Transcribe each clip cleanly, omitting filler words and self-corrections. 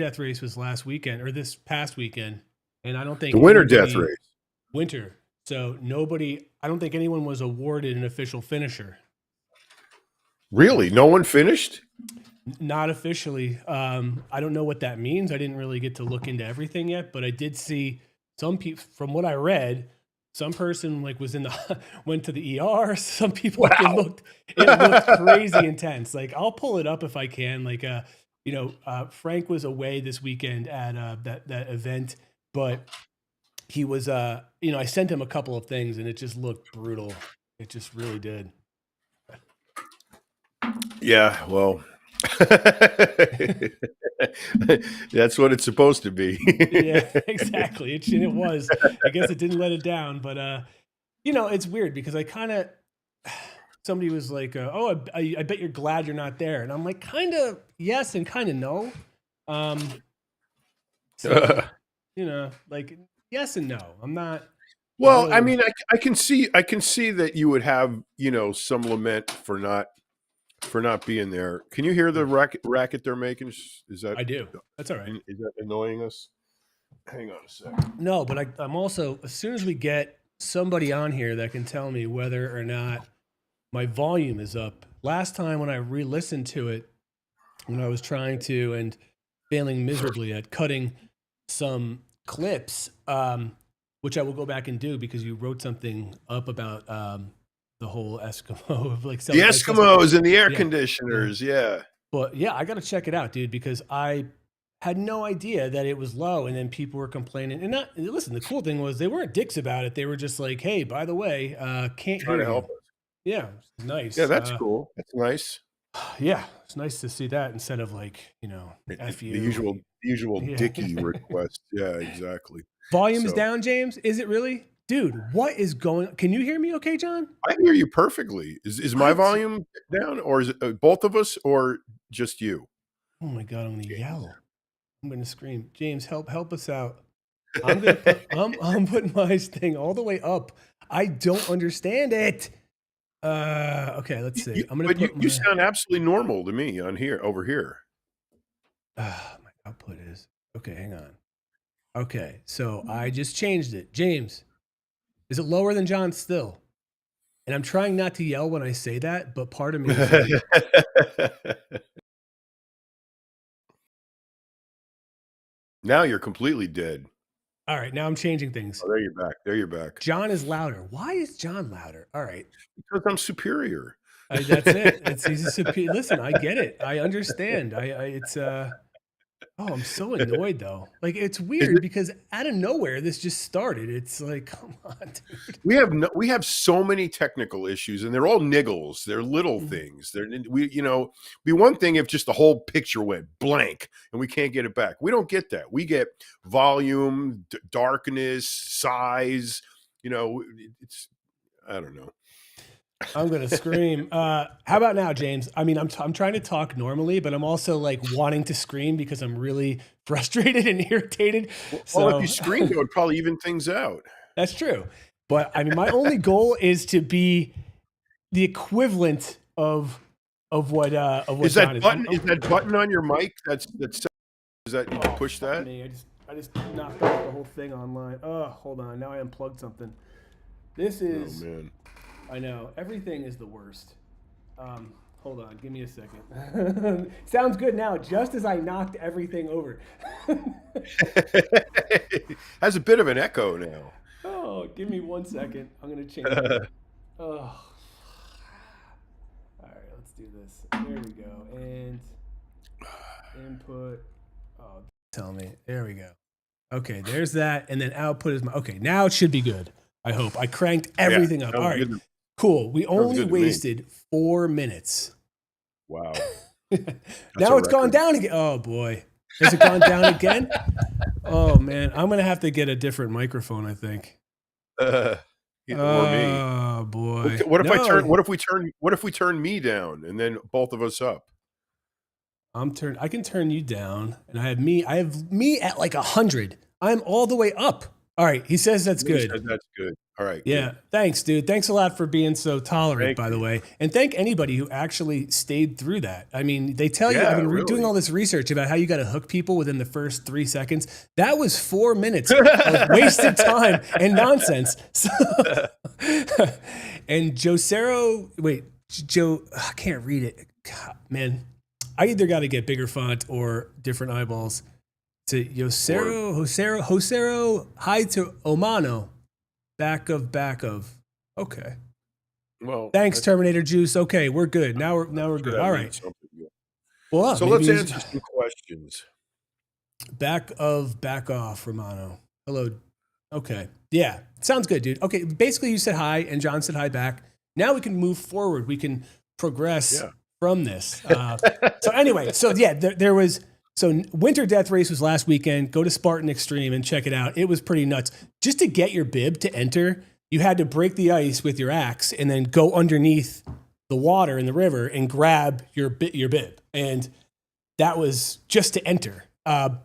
death race was last weekend or this past weekend, and I don't think The winter death race. Winter. So I don't think anyone was awarded an official finisher. Really? No one finished? Not officially. I don't know what that means. I didn't really get to look into everything yet, but I did see some people, from what I read, some person like was went to the ER. Some people, like, it looked crazy intense. Like, I'll pull it up if I can. Like, Frank was away this weekend at that event, but he was, I sent him a couple of things and it just looked brutal. It just really did. Yeah, well, that's what it's supposed to be. Yeah, exactly. It was. I guess it didn't let it down, but it's weird because somebody was like, "Oh, I bet you're glad you're not there," and I'm like, kind of yes and kind of no. So like yes and no. I'm not. Well, really... I mean, I can see that you would have some lament for not being there. Can you hear the racket they're making? Is that? I do. That's all right. Is that annoying us? Hang on a second. No, but I'm also, as soon as we get somebody on here that can tell me whether or not my volume is up. Last time when I re-listened to it, when I was trying to and failing miserably at cutting some clips, which I will go back and do because you wrote something up about the whole Eskimo of like the Eskimos and the air conditioners. Yeah. But yeah, I got to check it out, dude, because I had no idea that it was low, and then people were complaining. And listen, the cool thing was they weren't dicks about it. They were just like, "Hey, by the way, can't trying hear to help you." us. Yeah, nice. Yeah, that's cool. That's nice. Yeah, it's nice to see that instead of like F you. The usual dicky request. Yeah, exactly. Volume is down, James. Is it really? Dude, what is going on? Can you hear me okay, John? I hear you perfectly. Is my volume down, or is it both of us, or just you? Oh my God, I'm going to yell. I'm going to scream. James, help us out. I'm putting my thing all the way up. I don't understand it. Okay, let's see. You sound absolutely normal to me over here. My output is okay. Hang on. Okay, so I just changed it. James, is it lower than John still? And I'm trying not to yell when I say that, but part of me is like... Now you're completely dead. All right, now I'm changing things. Oh, there you're back. John is louder. Why is John louder? All right. Because I'm superior. That's it. He's a superior. Listen, I get it. I understand. I'm so annoyed though. Like, it's weird because out of nowhere this just started. It's like, come on, dude. We have so many technical issues, and they're all niggles. They're little things. Be one thing if just the whole picture went blank and we can't get it back. We don't get that. We get volume, darkness, size. It's, I don't know. I'm gonna scream. How about now, James? I mean, I'm trying to talk normally, but I'm also like wanting to scream because I'm really frustrated and irritated. Well, if you scream, it would probably even things out. That's true. But I mean, my only goal is to be the equivalent of what is John that button. Is that button on your mic? Is that you can push that? I just knocked off the whole thing online. Oh, hold on. Now I unplugged something. This is. Oh, man. I know. Everything is the worst. Hold on. Give me a second. Sounds good now, just as I knocked everything over. Has a bit of an echo now. Oh, give me 1 second. I'm going to change it. Oh. All right, let's do this. There we go. And input. Oh, tell me. There we go. Okay, there's that. And then output is okay, now it should be good. I hope. I cranked everything up. All right. Good. Cool. We only wasted 4 minutes. Wow. Now it's gone down again. Oh, boy. Has it gone down again? Oh, man. I'm going to have to get a different microphone, I think. Or me. Oh, boy. What if we turn me down and then both of us up? I can turn you down, and I have me at like 100. I'm all the way up. All right. He says that's Somebody good. said that's good. All right, Yeah. good. Thanks, dude. Thanks a lot for being so tolerant, Thank by the you. way. And thank anybody who actually stayed through that. I mean, they tell you, I've Yeah, been doing really. all this research about how you got to hook people within the first 3 seconds. That was 4 minutes of wasted time and nonsense. So, and Joe, I can't read it. God, man, I either got to get bigger font or different eyeballs. To Josero, hi to Omano. Back of. Okay. Well, Thanks, Terminator Juice. Okay, we're good. Now we're sure good. that All means right. something. Yeah. Well, So maybe let's he's answer some questions. back off, Romano. Hello. Okay. Yeah. Sounds good, dude. Okay. Basically, you said hi, and John said hi back. Now we can move forward. We can progress Yeah. from this. So anyway, so yeah, there was. So Winter Death Race was last weekend. Go to Spartan Extreme and check it out. It was pretty nuts. Just to get your bib to enter, you had to break the ice with your axe and then go underneath the water in the river and grab your bib. And that was just to enter. And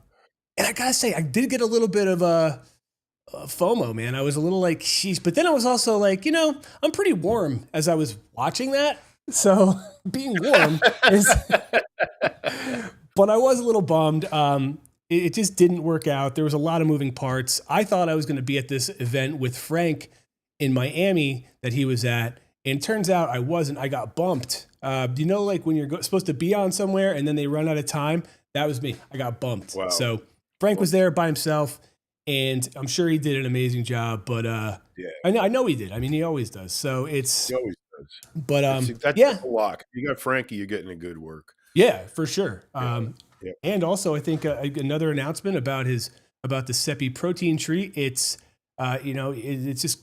I gotta say, I did get a little bit of a FOMO, man. I was a little like, sheesh. But then I was also like, I'm pretty warm as I was watching that. So being warm is. But I was a little bummed. It just didn't work out. There was a lot of moving parts. I thought I was going to be at this event with Frank in Miami that he was at. And it turns out I wasn't. I got bumped. Like when you're supposed to be on somewhere and then they run out of time? That was me. I got bumped. Wow. So Frank was there by himself, and I'm sure he did an amazing job. But Yeah. I know he did. I mean, he always does. So it's. He always does. But That's yeah. a lock. You got Frankie, you're getting a good work. Yeah, for sure. Yeah. And also, I think another announcement about the Sepe protein treat. It's it just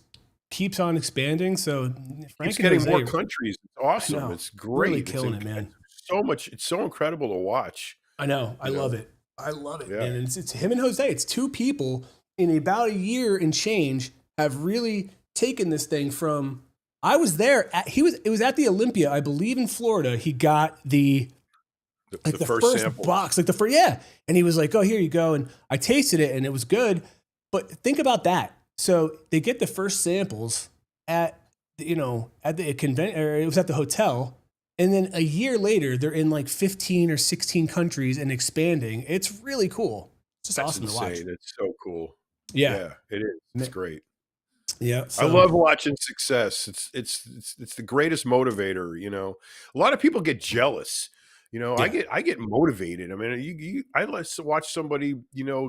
keeps on expanding. So Frank It's getting Jose, more countries. It's awesome. know, It's great. really killing it, man. So much. It's so incredible to watch. I know. I love know? it. I love it. Yeah. And it's him and Jose. It's two people in about a year and change have really taken this thing from. I was there. It was at the Olympia, I believe, in Florida. He got the first sample. box, yeah. And he was like, "Oh, here you go." And I tasted it, and it was good. But think about that. So they get the first samples at the convention, or it was at the hotel, and then a year later, they're in like 15 or 16 countries and expanding. It's really cool. It's just awesome to watch. It's so cool. Yeah, it is. It's great. Yeah, I love watching success. It's the greatest motivator. A lot of people get jealous. Yeah. I get motivated. I mean, I like to watch somebody,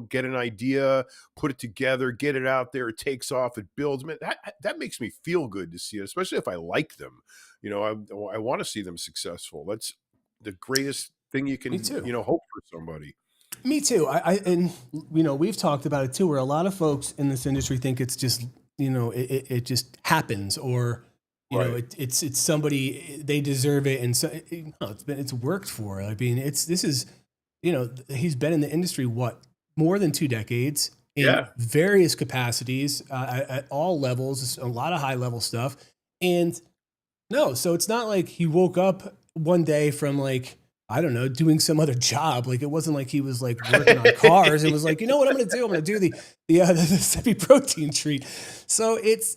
get an idea, put it together, get it out there. It takes off. It builds. Man, that makes me feel good to see it, especially if I like them. I want to see them successful. That's the greatest thing you can, hope for somebody. Me too. And we've talked about it too, where a lot of folks in this industry think it's just, it just happens, or Right. it's somebody, they deserve it, and so it's worked for. I mean, he's been in the industry more than 2 decades in various capacities at all levels, a lot of high level stuff, and so it's not like he woke up one day from like, I don't know, doing some other job. Like, it wasn't like he was like working on cars. It was like, you know what I'm going to do? I'm going to do the Sepe protein treat. So it's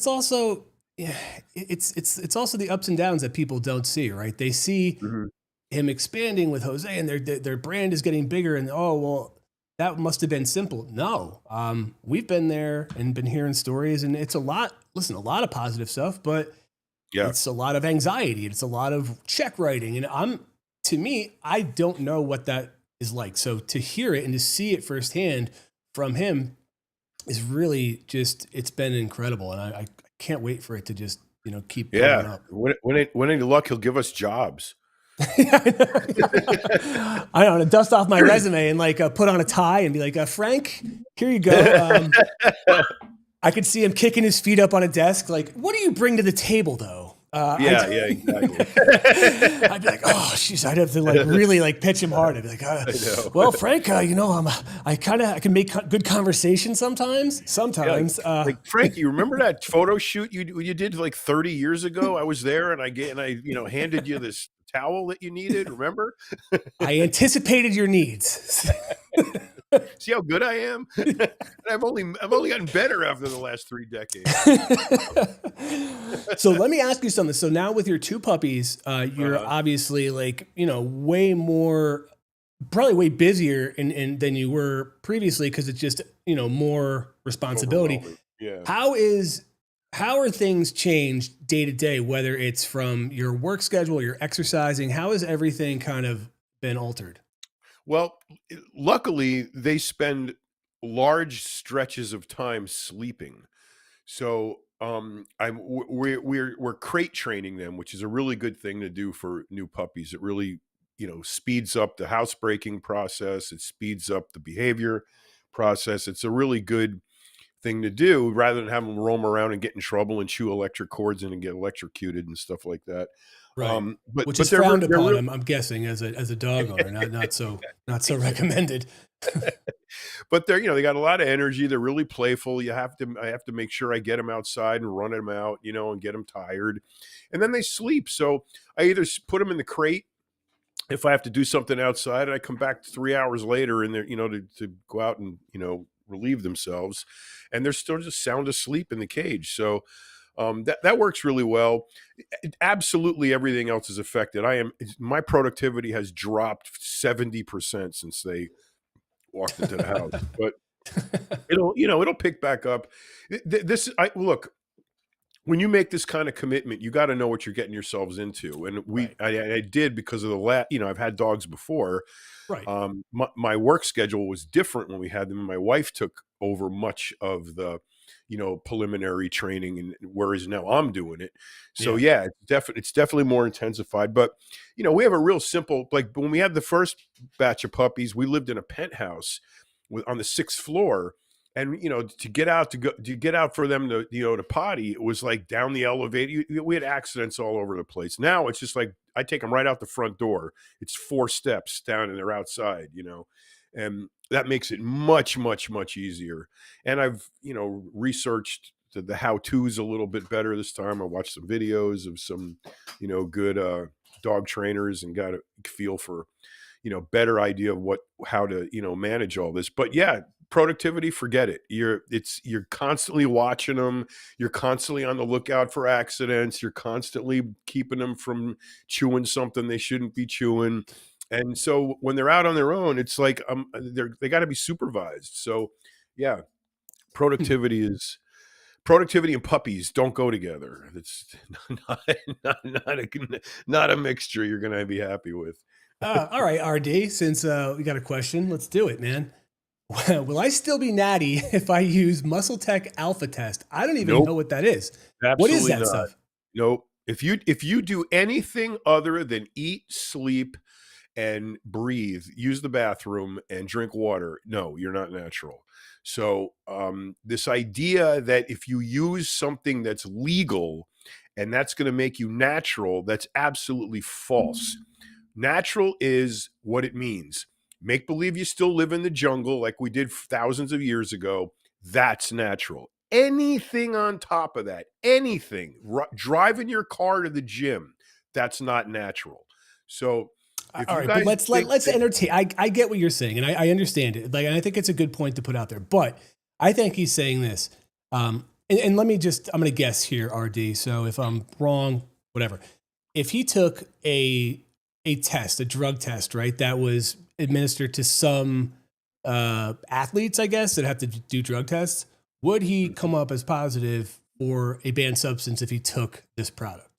also, it's also the ups and downs that people don't see, right? They see him expanding with Jose, and their brand is getting bigger, and that must have been simple. No, we've been there and been hearing stories, and it's a lot of positive stuff, but it's a lot of anxiety. It's a lot of check writing, and to me, I don't know what that is like. So to hear it and to see it firsthand from him is really just, it's been incredible. And I can't wait for it to just, keep going up. When any luck, he'll give us jobs. I don't know, dust off my resume and like put on a tie and be like, Frank, here you go. I could see him kicking his feet up on a desk. Like, what do you bring to the table thoe? Exactly. I'd be like, oh, jeez, I'd have to like really like pitch him hard. I'd be like, well, Frank, I can make good conversation sometimes. Sometimes, like Frank, you remember that photo shoot you did like 30 years ago? I was there, and I handed you this towel that you needed. Remember? I anticipated your needs. See how good I am? And I've only gotten better after the last 3 decades. So let me ask you something. So now with your two puppies, you're Uh-huh. obviously like, way more, probably way busier than you were previously because it's just, more responsibility. Overwhelming. Yeah. How is how are things changed day to day, whether it's from your work schedule, your exercising? How has everything kind of been altered? Well, luckily, they spend large stretches of time sleeping. So, we're crate training them, which is a really good thing to do for new puppies. It really, speeds up the housebreaking process. It speeds up the behavior process. It's a really good thing to do rather than have them roam around and get in trouble and chew electric cords and get electrocuted and stuff like that. Right. Which But is frowned they're upon, real. I'm guessing, as a dog owner, not so recommended. But they got a lot of energy. They're really playful. I have to make sure I get them outside and run them out, and get them tired. And then they sleep. So I either put them in the crate if I have to do something outside, and I come back 3 hours later and they're, to go out and, relieve themselves. And they're still just sound asleep in the cage. So that works really well. Absolutely everything else is affected. My productivity has dropped 70% since they walked into the house. But it'll pick back up. This I look, when you make this kind of commitment, you got to know what you're getting yourselves into. And Right. I did because of I've had dogs before. Right. My work schedule was different when we had them. My wife took over much of the, preliminary training, and whereas now I'm doing it. So Yeah. yeah, it's definitely more intensified. But we have a real simple, like when we had the first batch of puppies, we lived in a penthouse on the 6th floor, and to get out for them to to potty, it was like down the elevator. We had accidents all over the place. Now it's just like I take them right out the front door. It's 4 steps down and they're outside, and that makes it much, much, much easier. And I've researched the how to's a little bit better this time. I watched some videos of some good dog trainers and got a feel for better idea of how to manage all this. But yeah, productivity, forget it. You're constantly watching them. You're constantly on the lookout for accidents. You're constantly keeping them from chewing something they shouldn't be chewing. And so when they're out on their own, it's like they got to be supervised. So yeah, Hmm. productivity is productivity and puppies don't go together. It's not not a mixture you're going to be happy with. All right, RD, since we got a question, let's do it, man. Will I still be natty if I use Muscle Tech Alpha Test? I don't even know Nope, what that is. What is absolutely that not. stuff? Nope. If you do anything other than eat, sleep, and breathe, use the bathroom, and drink water, no, you're not natural. So this idea that if you use something that's legal and that's going to make you natural, that's absolutely false. Natural is what it means. Make believe you still live in the jungle like we did thousands of years ago. That's natural. Anything on top of that, anything, driving your car to the gym, that's not natural. So if All you right, but guys think let's that, entertain. I get what you're saying, and I understand it. Like, and I think it's a good point to put out there. But I think he's saying this. And let me just, I'm going to guess here, RD. So if I'm wrong, whatever. If he took a test, a drug test, right, that was administered to some athletes, I guess, that have to do drug tests, would he come up as positive for a banned substance if he took this product?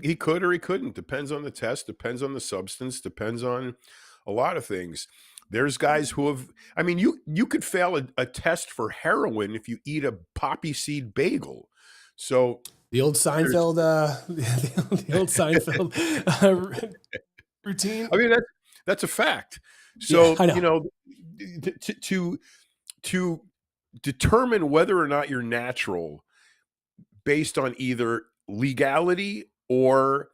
he could or he couldn't. Depends on the test, depends on the substance, depends on a lot of things. There's guys who have, I mean, you could fail a test for heroin if you eat a poppy seed bagel. So The old there's, Seinfeld, the old Seinfeld routine. I mean, that's a fact. Yeah, So, I know. to determine whether or not you're natural based on either legality or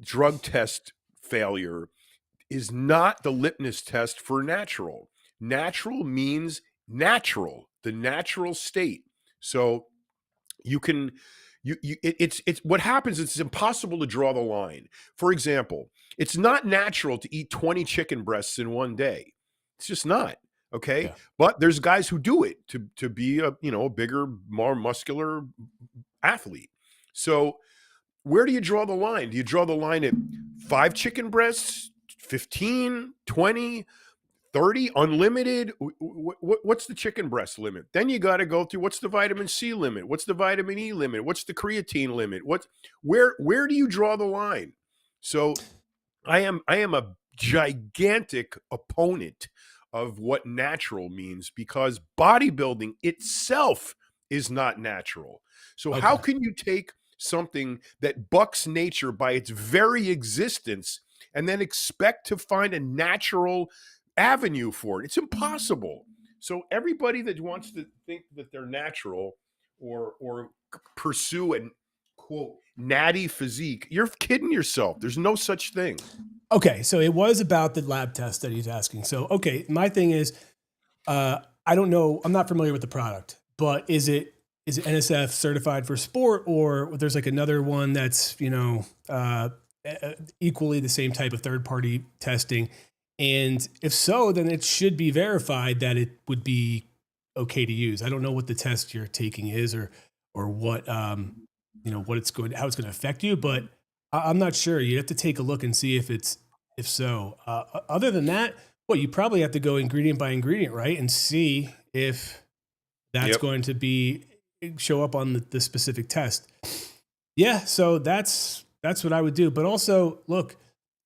drug test failure is not the litmus test for natural. Natural means natural, the natural state. So you can it's what happens, it's impossible to draw the line. For example, it's not natural to eat 20 chicken breasts in one day. It's just not. Okay. Yeah. But there's guys who do it to be a, a bigger, more muscular athlete. So where do you draw the line? Do you draw the line at 5 chicken breasts, 15, 20, 30, unlimited? What's the chicken breast limit? Then you got to go through, what's the vitamin C limit? What's the vitamin E limit? What's the creatine limit? Where do you draw the line? So I am a gigantic opponent of what natural means, because bodybuilding itself is not natural. So how Okay. can you take something that bucks nature by its very existence and then expect to find a natural avenue for it? It's impossible. So everybody that wants to think that they're natural or pursue an quote natty physique, you're kidding yourself. There's no such thing. Okay. So it was about the lab test that he's asking. So, okay. My thing is, I don't know. I'm not familiar with the product, but is it NSF certified for sport, or there's like another one that's equally the same type of third party testing? And if so, then it should be verified that it would be okay to use. I don't know what the test you're taking is, or what what it's going how it's going to affect you, but I'm not sure. You have to take a look and see if so. Other than that, well, you probably have to go ingredient by ingredient, right, and see if that's Yep. going to be show up on the specific test. Yeah, so that's what I would do. But also, look,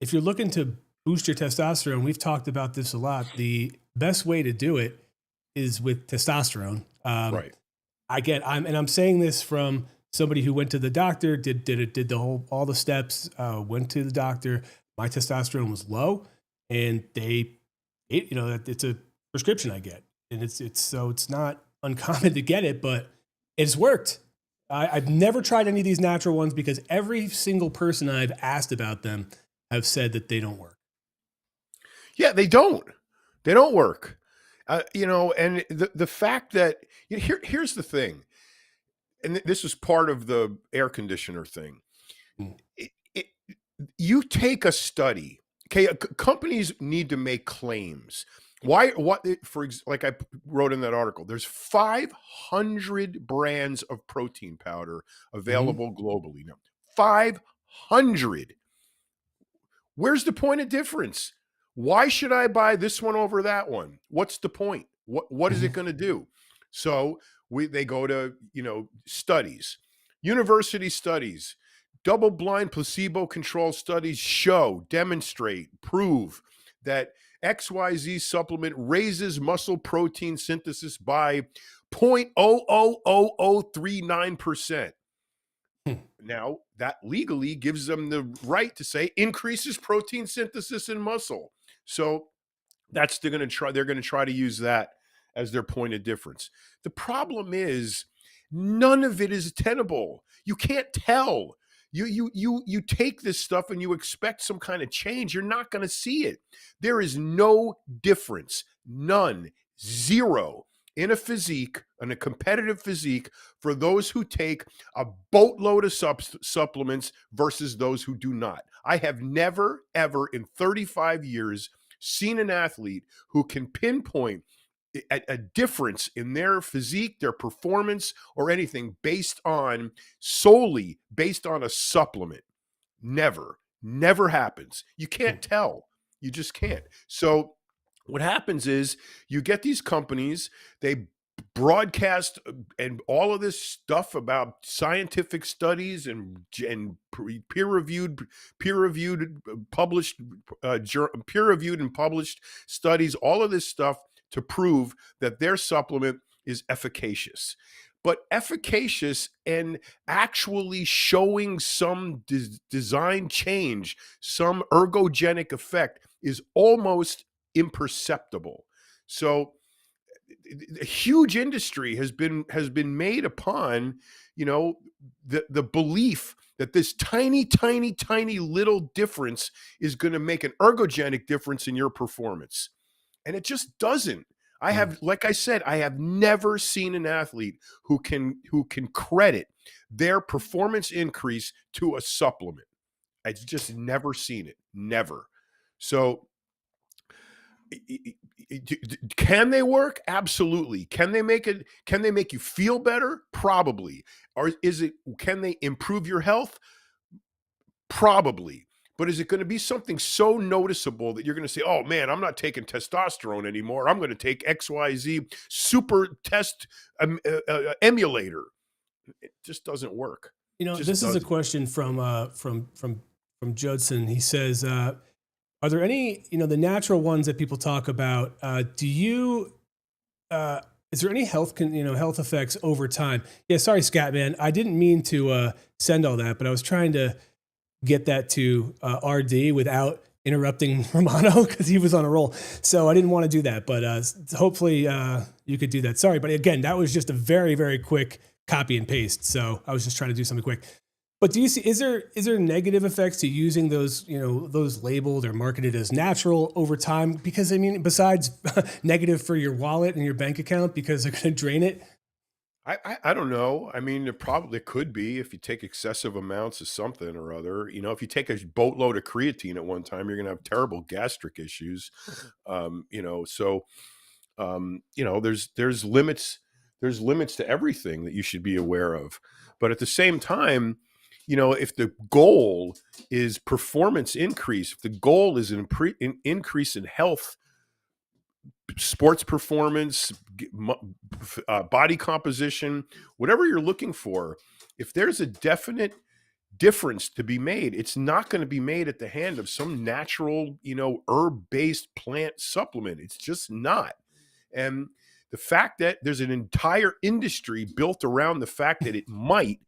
if you're looking to boost your testosterone, we've talked about this a lot. The best way to do it is with testosterone. Right. I'm saying this from somebody who went to the doctor, did the whole all the steps, went to the doctor. My testosterone was low, and it's a prescription I get, and it's not uncommon to get it, but it's worked. I've never tried any of these natural ones because every single person I've asked about them have said that they don't work. Yeah, they don't. They don't work. And the fact that here's the thing, and this is part of the air conditioner thing. Mm. It, you take a study. Okay, companies need to make claims. Why? What? Like I wrote in that article, there's 500 brands of protein powder Mm-hmm. available globally now. 500. Where's the point of difference? Why should I buy this one over that one? What's the point? What is it Mm-hmm. going to do? So they go to, studies, university studies, double blind placebo controlled studies show, demonstrate, prove that XYZ supplement raises muscle protein synthesis by 0.000039%. Now, that legally gives them the right to say increases protein synthesis in muscle. So they're going to try to use that as their point of difference. The problem is none of it is tenable. You can't tell. You take this stuff and you expect some kind of change. You're not going to see it. There is no difference. None. Zero in a physique, in a competitive physique, for those who take a boatload of supplements versus those who do not. I have never, ever in 35 years seen an athlete who can pinpoint a difference in their physique, their performance, or anything solely based on a supplement. Never happens. You can't tell. You just can't. So what happens is you get these companies, they broadcast and all of this stuff about scientific studies and peer reviewed published peer reviewed and published studies, all of this stuff to prove that their supplement is efficacious. But efficacious and actually showing some design change, some ergogenic effect, is almost imperceptible. So a huge industry has been made upon, the belief that this tiny little difference is going to make an ergogenic difference in your performance, and it just doesn't. Like I said, I have never seen an athlete who can credit their performance increase to a supplement. I've just never seen it. Never. So Can they work? Absolutely. Can they make it? Can they make you feel better? Probably. Or is it? Can they improve your health? Probably. But is it going to be something so noticeable that you're going to say, "Oh man, I'm not taking testosterone anymore. I'm going to take XYZ super test emulator." It just doesn't work. You It know, just this is a doesn't. question from Judson. He says, "Are there any, the natural ones that people talk about? Do you uh, is there any health effects over time?" Yeah, sorry, Scott, man, I didn't mean to send all that, but I was trying to get that to RD without interrupting Romano because he was on a roll. So I didn't want to do that, but hopefully you could do that. Sorry, but again, that was just a very, very quick copy and paste. So I was just trying to do something quick. But do you see, is there negative effects to using those, those labeled or marketed as natural over time? Because I mean, besides negative for your wallet and your bank account because they're going to drain it. I don't know. I mean, it probably could be if you take excessive amounts of something or other. If you take a boatload of creatine at one time, you're going to have terrible gastric issues. So there's limits. There's limits to everything that you should be aware of. But at the same time, if the goal is performance increase, if the goal is an increase in health, sports performance, body composition, whatever you're looking for, if there's a definite difference to be made, it's not going to be made at the hand of some natural, herb-based plant supplement. It's just not. And the fact that there's an entire industry built around the fact that it might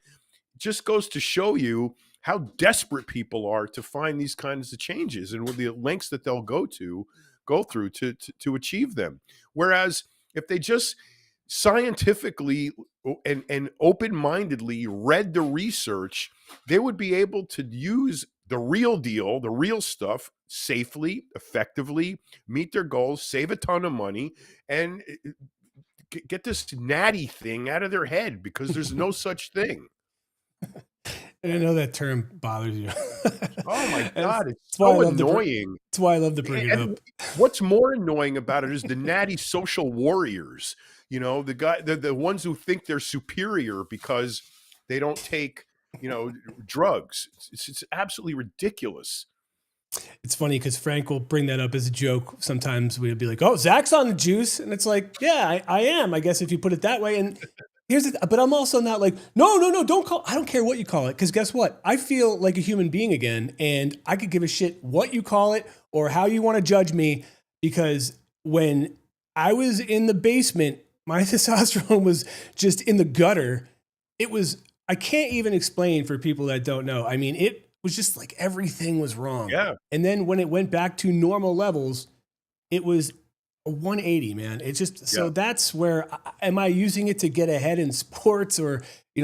just goes to show you how desperate people are to find these kinds of changes and with the lengths that they'll go through to achieve them. Whereas if they just scientifically and open-mindedly read the research, they would be able to use the real deal, the real stuff safely, effectively, meet their goals, save a ton of money, and get this natty thing out of their head because there's no such thing. And I know that term bothers you. Oh my That's God, it's why I so love to. annoying. That's why I love to bring it And up. what's more annoying about it is the natty social warriors. The ones who think they're superior because they don't take, drugs. It's absolutely ridiculous. It's funny because Frank will bring that up as a joke. Sometimes we'll be like, "Oh, Zach's on the juice," and it's like, "Yeah, I am. I guess if you put it that way." And but I'm also not like, "No, no, no, don't call. I don't care what you call it." Because guess what? I feel like a human being again, and I could give a shit what you call it or how you want to judge me. Because when I was in the basement, my testosterone was just in the gutter. It was. I can't even explain for people that don't know. I mean, it was just like everything was wrong. Yeah, And then when it went back to normal levels, it was a 180, man. It's just yeah. so that's where am I using it to get ahead in sports or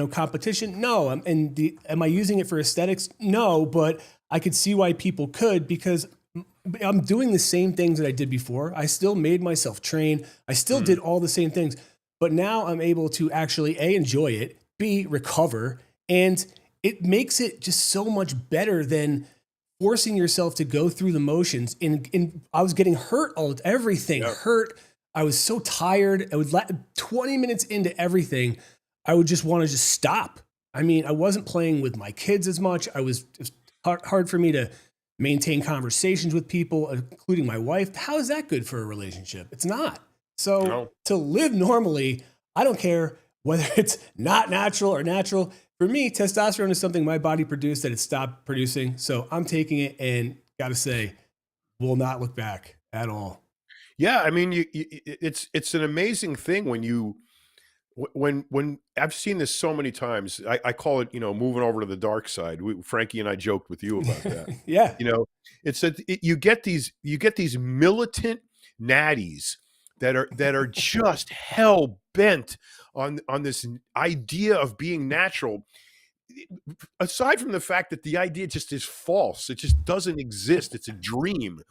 competition? No. Am I using it for aesthetics? No, but I could see why people could because I'm doing the same things that I did before. I still made myself train. I still did all the same things, but now I'm able to actually A, enjoy it, B, recover, and it makes it just so much better than forcing yourself to go through the motions. I was getting hurt everything Yeah. hurt. I was so tired. I would 20 minutes into everything, I would just want to just stop. I mean, I wasn't playing with my kids as much. It was hard for me to maintain conversations with people, including my wife. How is that good for a relationship? It's not. So No. to live normally, I don't care whether it's not natural or natural. For me, testosterone is something my body produced that it stopped producing. So I'm taking it and got to say, will not look back at all. Yeah, I mean, it's an amazing thing when I've seen this so many times. I call it, moving over to the dark side. Frankie and I joked with you about that. Yeah. It's that you get these militant natties that are just hell bent on this idea of being natural. Aside from the fact that the idea just is false, it just doesn't exist. It's a dream.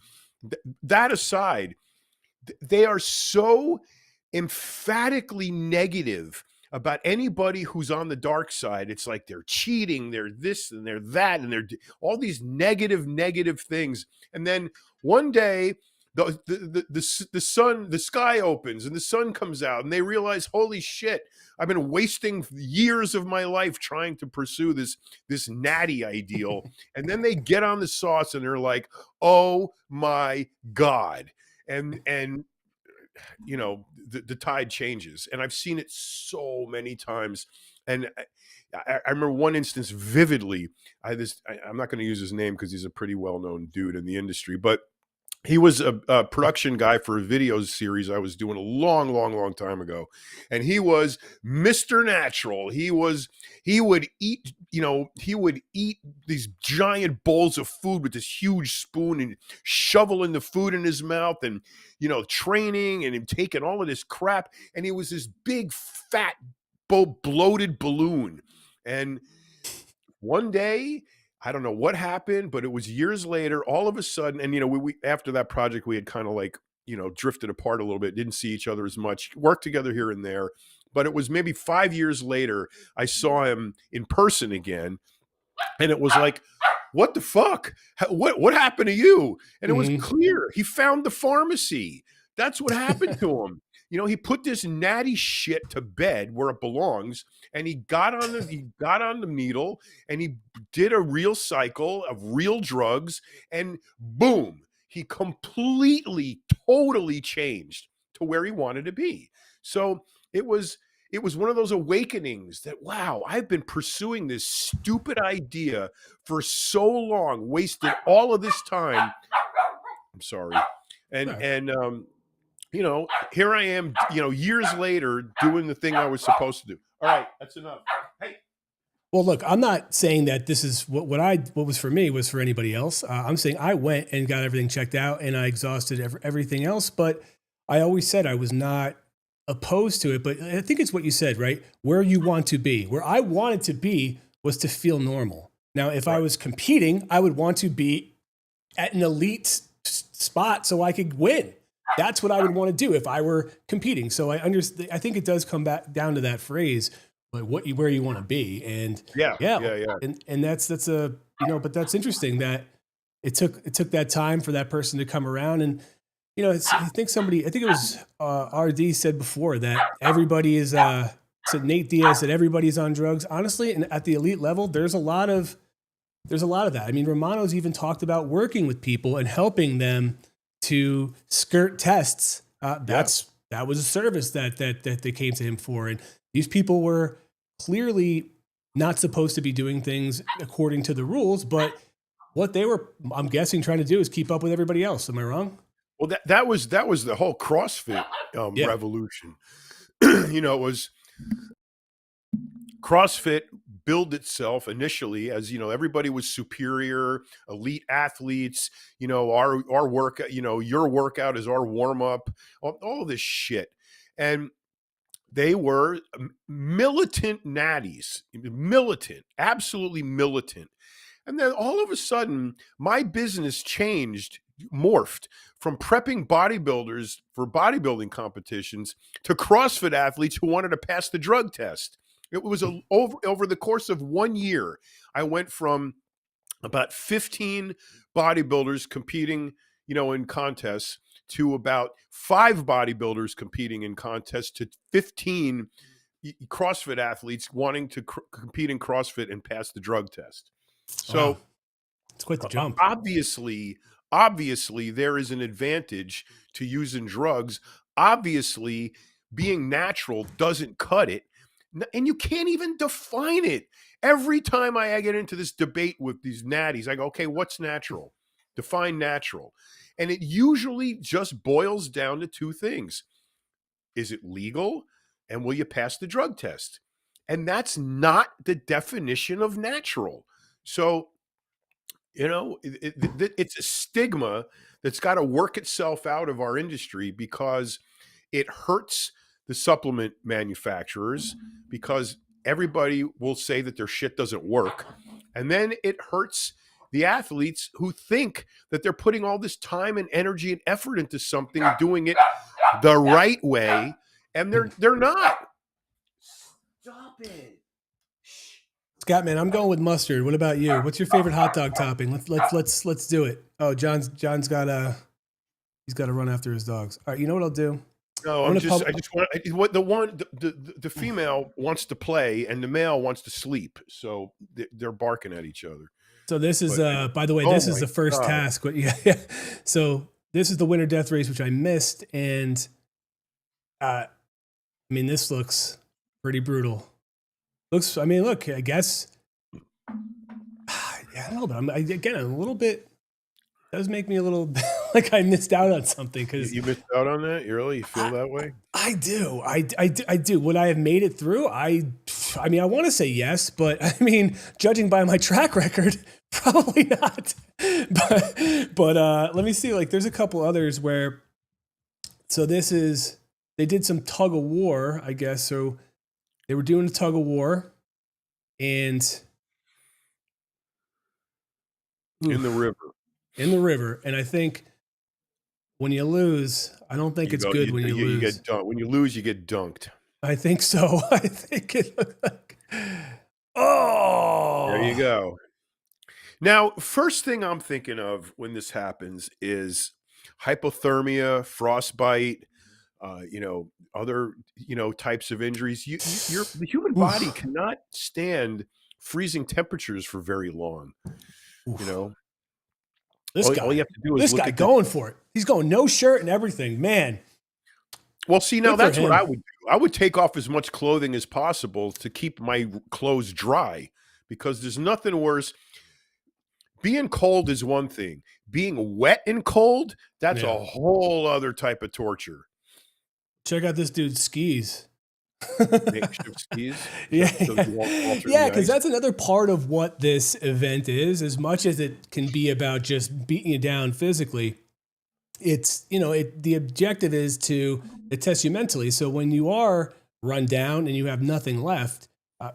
That aside, they are so emphatically negative about anybody who's on the dark side. It's like they're cheating, they're this and they're that, and they're all these negative things. And then one day the sky opens and the sun comes out, and they realize, holy shit, I've been wasting years of my life trying to pursue this natty ideal. And then they get on the sauce and they're like, oh my God. And the tide changes. And I've seen it so many times. And I remember one instance vividly. I'm not going to use his name because he's a pretty well-known dude in the industry, but he was a production guy for a video series I was doing a long, long, long time ago. And he was Mr. Natural. He would eat, he would eat these giant bowls of food with this huge spoon and shoveling the food in his mouth and, training and him taking all of this crap. And he was this big, fat, bloated balloon. And one day, I don't know what happened, but it was years later, all of a sudden, and we after that project, we had kind of like, drifted apart a little bit, didn't see each other as much, worked together here and there. But it was maybe 5 years later, I saw him in person again. And it was like, what the fuck? What happened to you? And it was clear. He found the pharmacy. That's what happened to him. He put this natty shit to bed where it belongs, and he got on the needle, and he did a real cycle of real drugs, and boom, he completely, totally changed to where he wanted to be. So it was one of those awakenings that, wow, I've been pursuing this stupid idea for so long, wasted all of this time. I'm sorry. And here I am, years later doing the thing I was supposed to do. All right, that's enough. Hey. Well, look, I'm not saying that this is what was for me was for anybody else. I'm saying I went and got everything checked out and I exhausted everything else. But I always said I was not opposed to it. But I think it's what you said, right? Where you want to be. Where I wanted to be was to feel normal. Now, if I was competing, I would want to be at an elite spot so I could win. That's what I would want to do if I were competing. So I understand. I think it does come back down to that phrase, like where you want to be. And yeah. And that's a, but that's interesting that it took that time for that person to come around. And, I think it was RD said before that everybody is, said Nate Diaz said everybody's on drugs. Honestly, and at the elite level, there's a lot of that. I mean, Romano's even talked about working with people and helping them to skirt tests. That was a service that they came to him for. And these people were clearly not supposed to be doing things according to the rules, but what they were, I'm guessing, trying to do is keep up with everybody else. Am I wrong? Well, that was the whole CrossFit revolution. It was CrossFit billed itself initially as, everybody was superior, elite athletes, our workout, your workout is our warm up, all this shit. And they were militant natties, absolutely militant. And then all of a sudden, my business morphed from prepping bodybuilders for bodybuilding competitions to CrossFit athletes who wanted to pass the drug test. It was over the course of 1 year, I went from about 15 bodybuilders competing, in contests to about 5 bodybuilders competing in contests to 15 CrossFit athletes wanting to compete in CrossFit and pass the drug test. So it's quite the jump. Obviously, there is an advantage to using drugs. Obviously, being natural doesn't cut it. And you can't even define it. Every time I get into this debate with these natties, I go, okay, what's natural? Define natural. And it usually just boils down to 2 things. Is it legal? And will you pass the drug test? And that's not the definition of natural. So, it's a stigma that's got to work itself out of our industry because it hurts the supplement manufacturers because everybody will say that their shit doesn't work. And then it hurts the athletes who think that they're putting all this time and energy and effort into something, doing it the right way, and they're not. Stop it. Scott, man, I'm going with mustard. What about you? What's your favorite hot dog topping? Let's do it. Oh, John's got He's got to run after his dogs. All right, you know what I'll do? No, I'm gonna I pub. just want what the one the female wants to play and the male wants to sleep, so they're barking at each other. So this is But by the way, oh this is my the first god, task. But yeah. So this is the winter death race, which I missed, and I mean, this looks pretty brutal. Looks, I mean, look, I guess, yeah, I don't know, but again, a little bit, does make me a little like I missed out on something because you missed out on that. You really feel that way? I do. I do. Would I have made it through? I mean, I want to say yes, but I mean, judging by my track record, probably not. But let me see. Like, there's a couple others where. So this is they did some tug of war, I guess. So they were doing a tug of war, and In the river. in the river. And I think when you lose, I don't think You it's go, good when you you lose. get dunked. When you lose, you get dunked. I think so. I think it looked like. There you Oh, go. Now, first thing I'm thinking of when this happens is hypothermia, frostbite, other, types of injuries. The human body oof, cannot stand freezing temperatures for very long. You oof. know, This all you guy, have to do is this look guy at the. going for it. He's going no shirt and everything. Man, Well, see, now good for that's what I him. would do. I would take off as much clothing as possible to keep my clothes dry because there's nothing worse. Being cold is one thing. Being wet and cold, that's Yeah. a whole other type of torture. Check out this dude's skis. Makeshift skis, Yeah, so you won't fall through yeah, the because ice. that's another part of what this event is. As much as it can be about just beating you down physically, it's the objective is to test you mentally. So when you are run down and you have nothing left,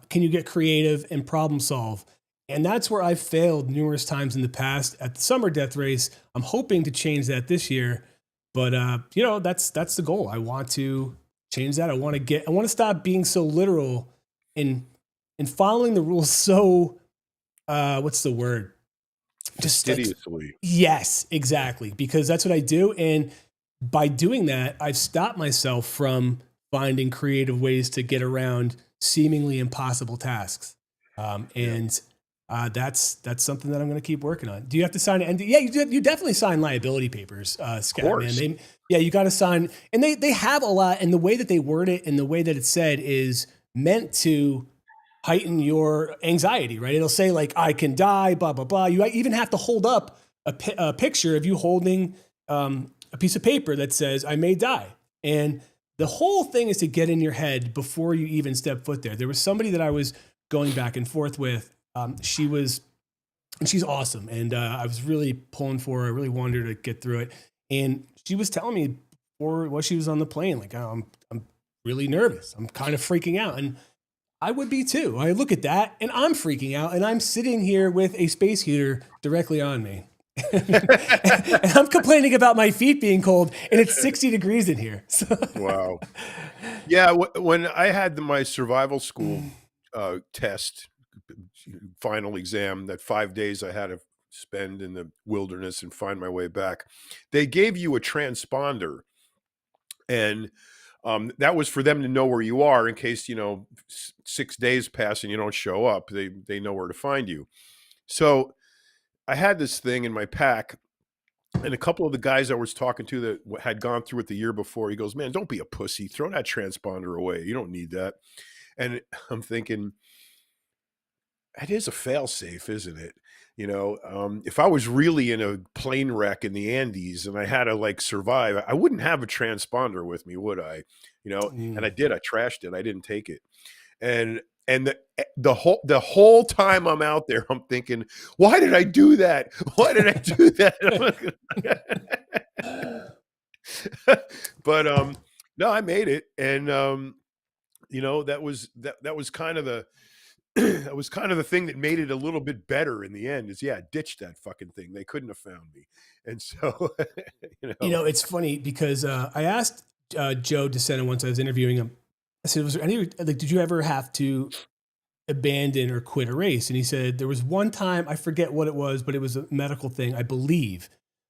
can you get creative and problem solve? And that's where I've failed numerous times in the past at the summer death race. I'm hoping to change that this year, but that's the goal. I want to change that. I want to stop being so literal in following the rules. So what's the word? Just like, Fastidiously. yes, exactly. Because that's what I do. And by doing that, I've stopped myself from finding creative ways to get around seemingly impossible tasks. Yeah, And that's something that I'm going to keep working on. Do you have to sign it? Yeah, you definitely sign liability papers, of Scat man. course. Yeah, you got to sign, and they have a lot. And the way that they word it and the way that it's said is meant to heighten your anxiety, right? It'll say like, I can die, blah, blah, blah. You even have to hold up a picture of you holding a piece of paper that says, I may die. And the whole thing is to get in your head before you even step foot there. There was somebody that I was going back and forth with. She's awesome. And I was really pulling for her. I really wanted her to get through it. And she was telling me before while she was on the plane, like, oh, I'm really nervous. I'm kind of freaking out. And I would be too. I look at that and I'm freaking out and I'm sitting here with a space heater directly on me. And I'm complaining about my feet being cold and it's 60 degrees in here. So Wow. Yeah, when I had my survival school test, final exam, that 5 days I had to spend in the wilderness and find my way back, they gave you a transponder, and that was for them to know where you are in case 6 days pass and you don't show up. They know where to find you. So I had this thing in my pack, and a couple of the guys I was talking to that had gone through it the year before, he goes, "Man, don't be a pussy. Throw that transponder away. You don't need that." And I'm thinking, it is a failsafe, isn't it? If I was really in a plane wreck in the Andes and I had to like survive, I wouldn't have a transponder with me, would I? And I mm. did. I trashed it. I didn't take it. And the whole time I'm out there, I'm thinking, why did I do that? Why did I do that? But no, I made it, and that was kind of the that was kind of the thing that made it a little bit better in the end. Is yeah, ditch that fucking thing. They couldn't have found me, and so It's funny because I asked Joe DeSena once I was interviewing him. I said, was there any, like, did you ever have to abandon or quit a race? And he said, there was one time, I forget what it was, but it was a medical thing, I believe.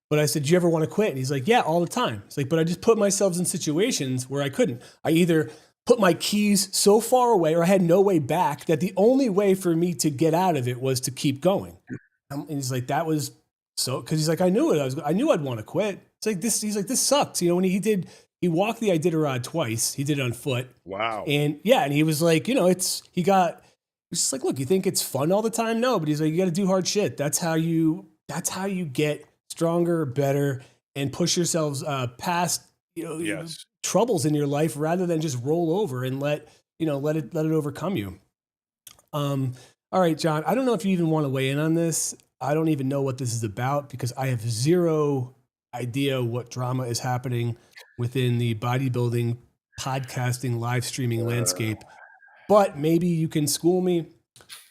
But I said, "Do you ever want to quit?" And he's like, "Yeah, all the time." It's like, but I just put myself in situations where I couldn't. I either put my keys so far away or I had no way back that the only way for me to get out of it was to keep going. And he's like, that was so, because he's like, I knew it. I knew I'd want to quit. It's like this. He's like, this sucks. You know, when he walked the Iditarod twice. He did it on foot. Wow. And yeah, and he was like, you know, he's just like, look, you think it's fun all the time? No, but he's like, you got to do hard shit. That's how you get stronger, better, and push yourselves past, you know, Yes. troubles in your life rather than just roll over and let it overcome you. All right, John, I don't know if you even want to weigh in on this. I don't even know what this is about because I have zero idea what drama is happening within the bodybuilding, podcasting, live streaming landscape. But maybe you can school me.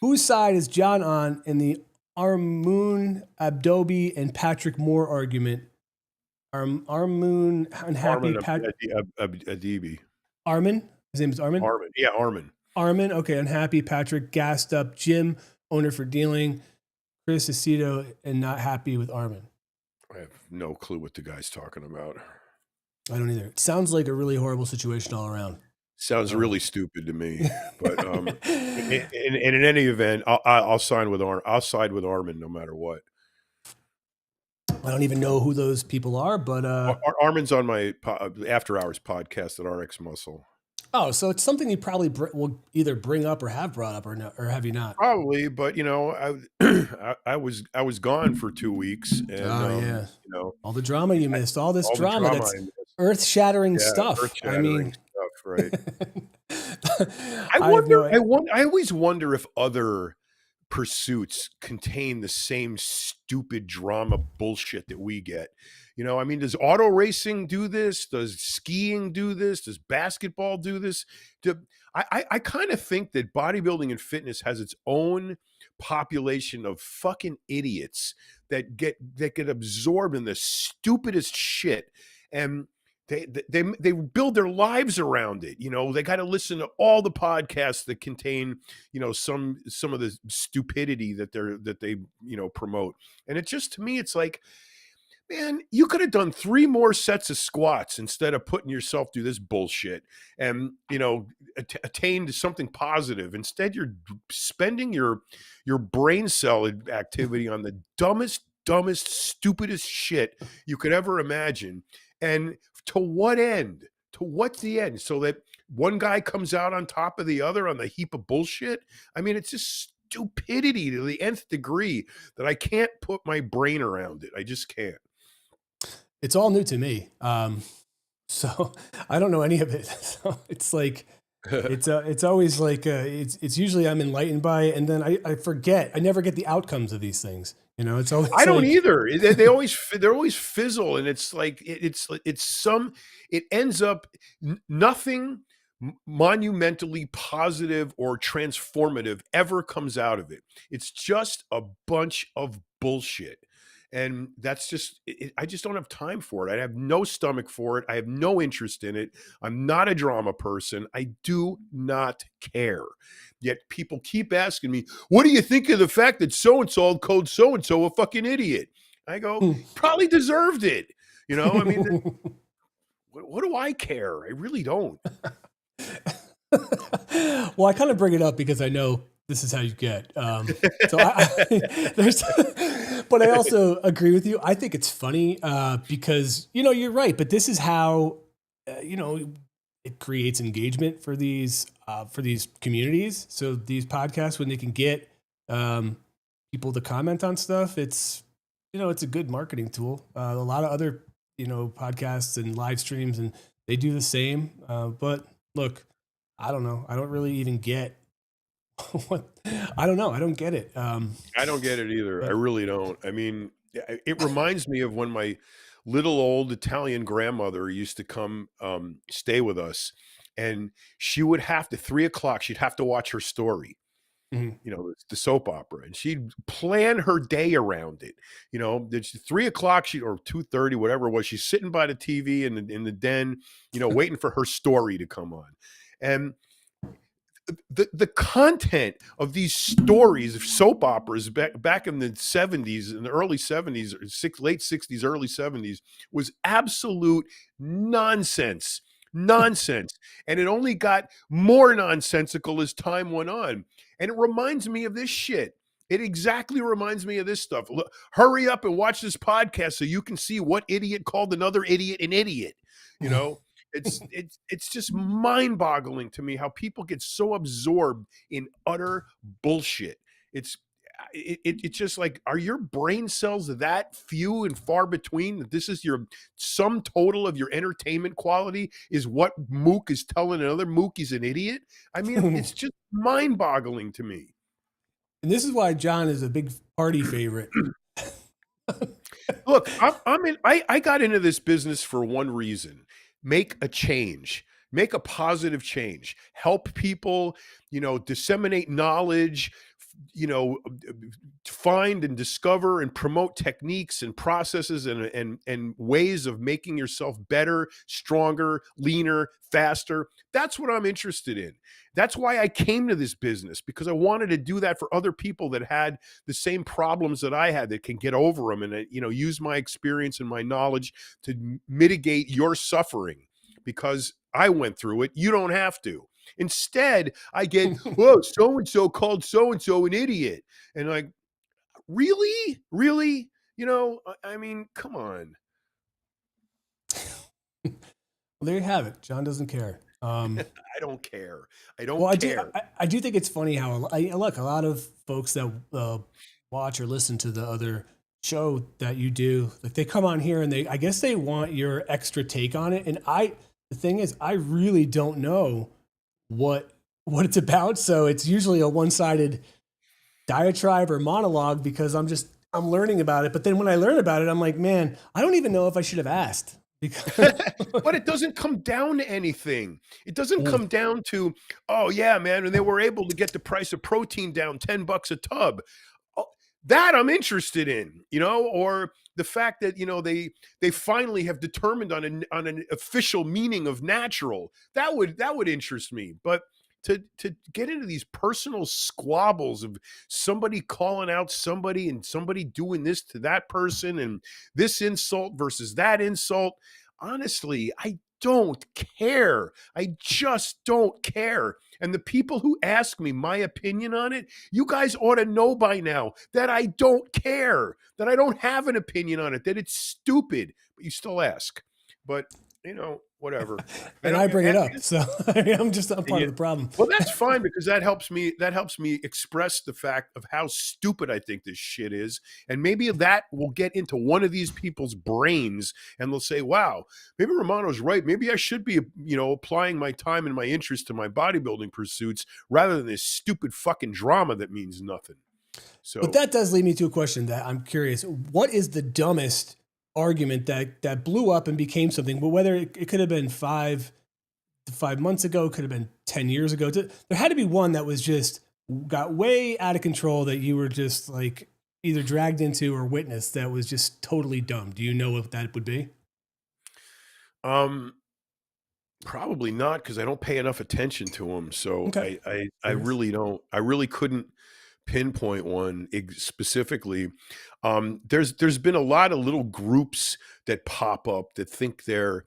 Whose side is John on in the Armoon Abdobi and Patrick Moore argument? Armoon unhappy Armin Pat Adibi. Armin? His name is Armin? Armin. Yeah, Armin. Armin, okay, unhappy. Patrick, gassed up. Jim, owner for dealing. Chris Aceto, and not happy with Armin. I have no clue what the guy's talking about. I don't either. It sounds like a really horrible situation all around. Sounds really stupid to me. But and in any event, I'll side with Armin no matter what. I don't even know who those people are, but Armin's on my After Hours podcast at RX Muscle. Oh, so it's something you probably will either bring up or have brought up, or no, or have you not? Probably, but you know, I was gone for 2 weeks, and yeah, you know, all the drama you missed, all this all the drama that's earth-shattering stuff. Earth-shattering stuff, right? I always wonder if other pursuits contain the same stupid drama bullshit that we get. You know, I mean, does auto racing do this? Does skiing do this? Does basketball do this? I kind of think that bodybuilding and fitness has its own population of fucking idiots that get absorbed in the stupidest shit, and they build their lives around it. You know, they got to listen to all the podcasts that contain, you know, some of the stupidity that they promote. And it just, to me, it's like, man, you could have done 3 more sets of squats instead of putting yourself through this bullshit and, you know, attained something positive. Instead, you're spending your brain cell activity on the dumbest, stupidest shit you could ever imagine. And to what end? To what's the end? So that one guy comes out on top of the other on the heap of bullshit? I mean, it's just stupidity to the nth degree that I can't put my brain around it. I just can't. It's all new to me. So I don't know any of it. So it's like, it's always like, it's usually I'm enlightened by it. And then I forget, I never get the outcomes of these things. You know, it's always, I don't either. They're always fizzle. And it's like, it ends up nothing monumentally positive or transformative ever comes out of it. It's just a bunch of bullshit. And that's just, I just don't have time for it. I have no stomach for it. I have no interest in it. I'm not a drama person. I do not care. Yet people keep asking me, what do you think of the fact that so-and-so called so-and-so a fucking idiot? I go, probably deserved it. You know, I mean, what do I care? I really don't. Well, I kind of bring it up because I know this is how you get. So but I also agree with you. I think it's funny because, you know, you're right, but this is how, you know, it creates engagement for these communities. So these podcasts, when they can get people to comment on stuff, it's, you know, it's a good marketing tool. A lot of other, you know, podcasts and live streams, and they do the same. But look, I don't know. I don't really even get what, I don't know. I don't get it. I don't get it either. I really don't. I mean, it reminds me of when my little old Italian grandmother used to come stay with us, and she would have to 3:00. She'd have to watch her story. You know, it's the soap opera, and she'd plan her day around it. You know, it's 3:00, or 2:30, whatever it was. She's sitting by the TV in the den, you know, waiting for her story to come on. And the content of these stories of soap operas back in the 70s, in the early 70s, or late 60s, early 70s, was absolute nonsense. Nonsense. And it only got more nonsensical as time went on. And it reminds me of this shit. It exactly reminds me of this stuff. Look, hurry up and watch this podcast so you can see what idiot called another idiot an idiot. You know, it's just mind-boggling to me how people get so absorbed in utter bullshit. It's just like, are your brain cells that few and far between that this is your sum total of your entertainment quality is what mook is telling another mook he's an idiot? I mean, And it's just mind-boggling to me. this is why John is a big party favorite. Look, I'm in. I got into this business for one reason: make a change, make a positive change, help people. Disseminate knowledge. Find and discover and promote techniques and processes and ways of making yourself better, stronger, leaner, faster. That's what I'm interested in. That's why I came to this business, because I wanted to do that for other people that had the same problems that I had, that can get over them, and use my experience and my knowledge to mitigate your suffering, because I went through it. You don't have to. Instead, I get, whoa, so and so called so and so an idiot, and like, really, really, I mean, come on. Well, there you have it. John doesn't care. I don't care. I Well, don't I do. care. I do think it's funny how look, a lot of folks that watch or listen to the other show that you do, like they come on here and I guess they want your extra take on it. And the thing is, I really don't know what it's about. So it's usually a one sided diatribe or monologue because I'm learning about it. But then when I learn about it, I'm like, man, I don't even know if I should have asked because. But it doesn't come down to anything. It doesn't Mm. come down to, oh yeah, man, and they were able to get the price of protein down $10 a tub. Oh, that I'm interested in, or the fact that they finally have determined on an official meaning of natural. That would interest me. But to get into these personal squabbles of somebody calling out somebody and somebody doing this to that person and this insult versus that insult, honestly, I don't care. I just don't care. And the people who ask me my opinion on it, you guys ought to know by now that I don't care, that I don't have an opinion on it, that it's stupid, but you still ask. But, whatever. I And don't, I bring it and, up. So I'm part yeah. of the problem. Well, that's fine, because that helps me. That helps me express the fact of how stupid I think this shit is, and maybe that will get into one of these people's brains, and they'll say, "Wow, maybe Romano's right. Maybe I should be, applying my time and my interest to my bodybuilding pursuits rather than this stupid fucking drama that means nothing." But So, that does lead me to a question that I'm curious. What is the dumbest argument that blew up and became something? Well, whether it could have been 5 months ago, could have been 10 years ago. There had to be one that was just got way out of control that you were just like either dragged into or witnessed that was just totally dumb. Do you know what that would be? um, probably not, because I don't pay enough attention to them. So Okay. I really don't. I really couldn't pinpoint one specifically. There's been a lot of little groups that pop up that think they're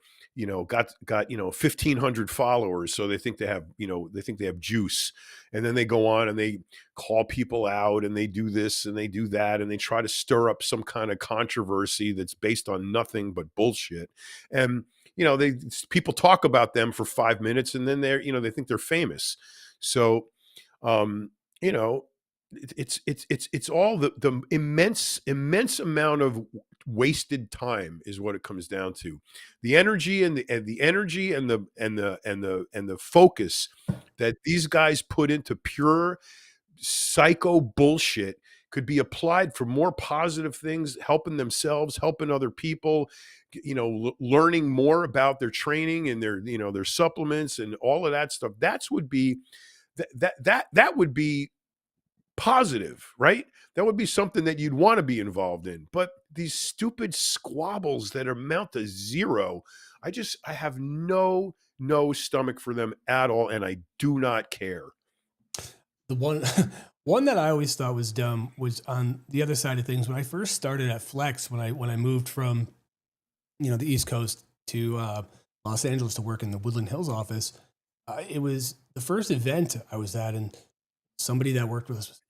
got 1,500 followers, so they think they have juice, and then they go on and they call people out and they do this and they do that and they try to stir up some kind of controversy that's based on nothing but bullshit. And they people talk about them for 5 minutes and then they think they're famous. So um, you know, it's all the immense amount of wasted time is what it comes down to. The energy and the energy and the focus that these guys put into pure psycho bullshit could be applied for more positive things, helping themselves, helping other people, learning more about their training and their supplements and all of that stuff. That would be positive, right? That would be something that you'd want to be involved in. But these stupid squabbles that amount to zero, I have no stomach for them at all, and I do not care. The one one that I always thought was dumb was on the other side of things. When I first started at Flex, when I moved from the East Coast to Los Angeles to work in the Woodland Hills office, it was the first event I was at, and somebody that worked with us was,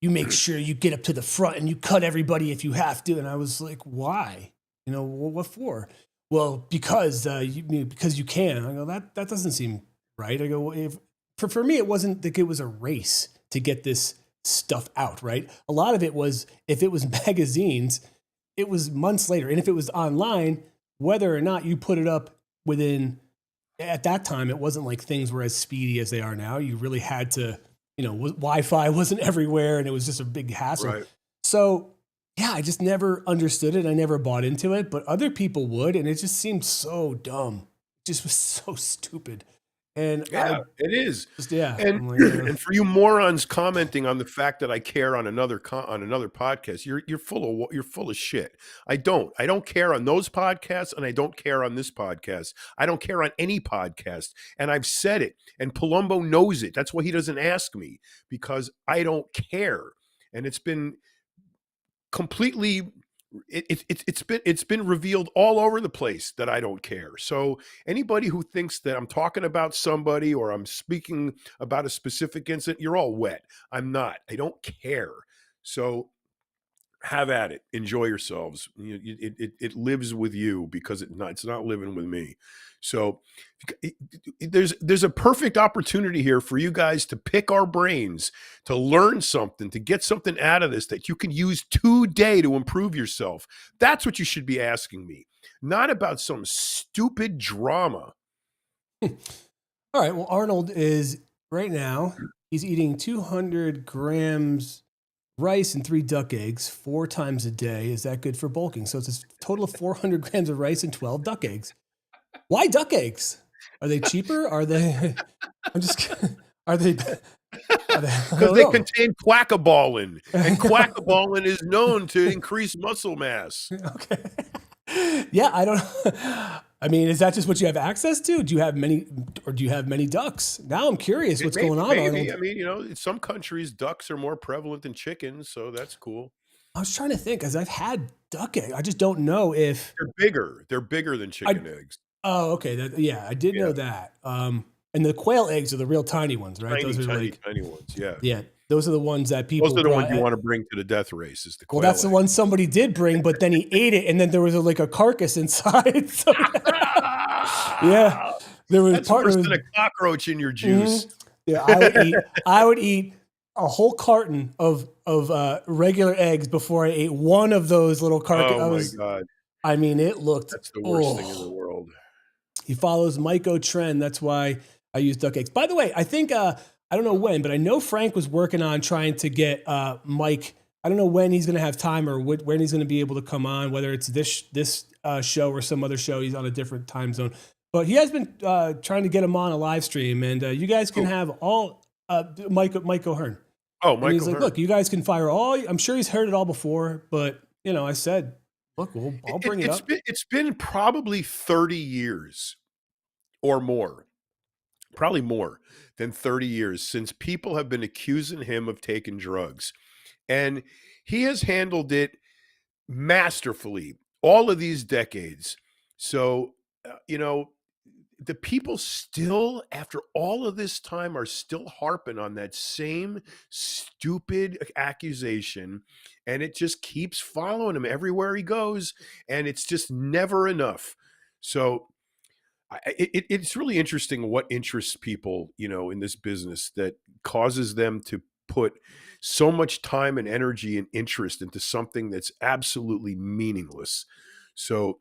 you make sure you get up to the front and you cut everybody if you have to. And I was like, why? What for? Well, because you can. I go, that doesn't seem right. I go, if for me, it wasn't like it was a race to get this stuff out, right? A lot of it was, if it was magazines, it was months later. And if it was online, whether or not you put it up within, at that time, it wasn't like things were as speedy as they are now. You really had to, Wi-Fi wasn't everywhere, and it was just a big hassle. Right. So yeah, I just never understood it. I never bought into it, but other people would. And it just seemed so dumb. It just was so stupid. And Yeah, it is. yeah, And I'm like, and for you morons commenting on the fact that I care on another podcast, you're full of shit. I don't care on those podcasts, and I don't care on this podcast. I don't care on any podcast, and I've said it. And Palumbo knows it. That's why he doesn't ask me, because I don't care. And it's been completely it's been revealed all over the place that I don't care. So anybody who thinks that I'm talking about somebody or I'm speaking about a specific incident, you're all wet. I'm not. I don't care. So have at it. Enjoy yourselves. It lives with you, because it's not living with me. So there's a perfect opportunity here for you guys to pick our brains, to learn something, to get something out of this that you can use today to improve yourself. That's what you should be asking me, not about some stupid drama. all right. Well, Arnold is right now, he's eating 200 grams rice and 3 duck eggs 4 times a day. Is that good for bulking? So it's a total of 400 grams of rice and 12 duck eggs. Why duck eggs? Are they cheaper? Are they? I'm just. Are they? Because they contain quackabalin, and quackabalin is known to increase muscle mass. Okay. Yeah, I don't. I mean, is that just what you have access to? Do you have many ducks? Now I'm curious what's going on. Maybe. I mean, in some countries, ducks are more prevalent than chickens, so that's cool. I was trying to think, as I've had duck eggs. I just don't know if they're bigger. They're bigger than chicken eggs. Oh, okay. Yeah, I did know that. And the quail eggs are the real tiny ones, right? Those are tiny ones. Yeah. Yeah. Those are the ones that people. Those are the ones you want to bring to the death race. Is the quail? Well, that's the one somebody did bring, but then he ate it, and then there was a carcass inside. So, yeah, there was that's worse than a cockroach in your juice. Mm-hmm. Yeah, I would eat a whole carton of regular eggs before I ate one of those little carcasses. Oh my god! I mean, it looked. That's the worst thing in the world. He follows Myco trend. That's why I use duck eggs. By the way, I think I don't know when, but I know Frank was working on trying to get Mike. I don't know when he's going to have time or when he's going to be able to come on, whether it's this show or some other show. He's on a different time zone, but he has been trying to get him on a live stream, and you guys can have all Mike O'Hearn. Oh, Mike. He's like, look, you guys can fire all. I'm sure he's heard it all before, but I said, look, I'll bring it up. It's been probably 30 years or more, probably more than 30 years since people have been accusing him of taking drugs. And he has handled it masterfully all of these decades. So, the people still, after all of this time, are still harping on that same stupid accusation, and it just keeps following him everywhere he goes, and it's just never enough. So it's really interesting what interests people, in this business, that causes them to put so much time and energy and interest into something that's absolutely meaningless. So,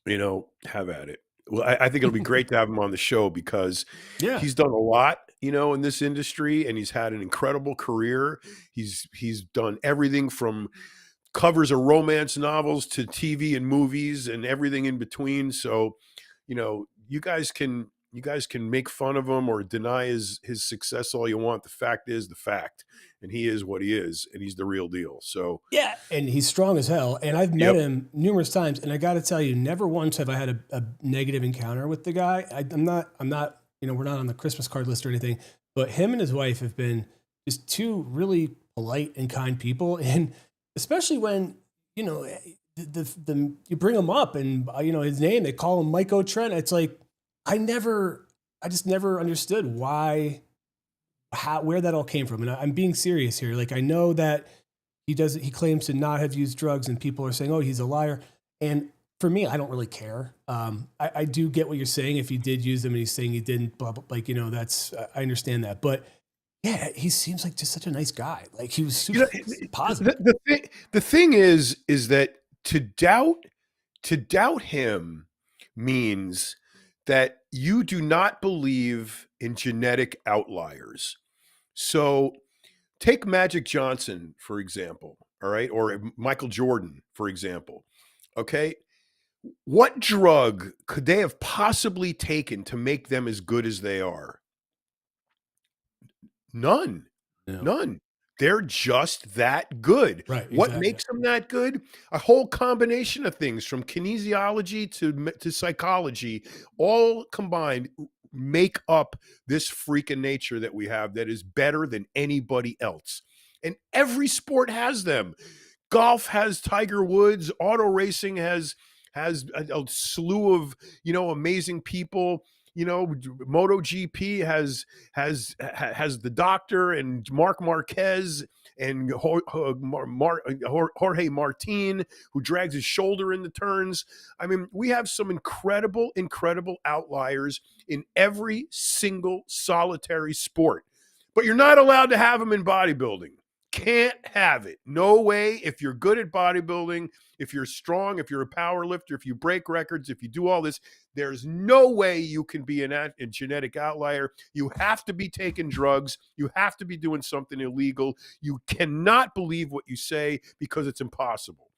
have at it. Well, I think it'll be great to have him on the show, because he's done a lot, in this industry, and he's had an incredible career. He's done everything from covers of romance novels to TV and movies and everything in between. So, you guys can make fun of him or deny his success all you want. The fact is the fact, and he is what he is, and he's the real deal. So yeah, and he's strong as hell. And I've met him numerous times, and I got to tell you, never once have I had a negative encounter with the guy. I'm not, we're not on the Christmas card list or anything, but him and his wife have been just two really polite and kind people, and especially when you know the you bring him up and his name, they call him Mike O'Trent. It's like I just never understood where that all came from, and I'm being serious here. Like I know that he claims to not have used drugs, and people are saying, oh, he's a liar, and for me, I don't really care. I do get what you're saying. If he did use them and he's saying he didn't, blah, blah, like, that's, I understand that. But yeah, he seems like just such a nice guy. Like he was super positive. The thing is that to doubt him means that you do not believe in genetic outliers. So take Magic Johnson, for example, all right, or Michael Jordan, for example. Okay. What drug could they have possibly taken to make them as good as they are? None. Yeah. None. They're just that good. Right. What Exactly. makes them that good? A whole combination of things, from kinesiology to psychology, all combined make up this freaking nature that we have that is better than anybody else. And every sport has them. Golf has Tiger Woods. Auto racing has a slew of amazing people. MotoGP has the Doctor and Mark Marquez and Jorge Martin, who drags his shoulder in the turns. I mean, we have some incredible outliers in every single solitary sport, but you're not allowed to have them in bodybuilding. Can't have it. No way. If you're good at bodybuilding, if you're strong, if you're a power lifter, if you break records, if you do all this, there's no way you can be a genetic outlier. You have to be taking drugs. You have to be doing something illegal. You cannot believe what you say because it's impossible.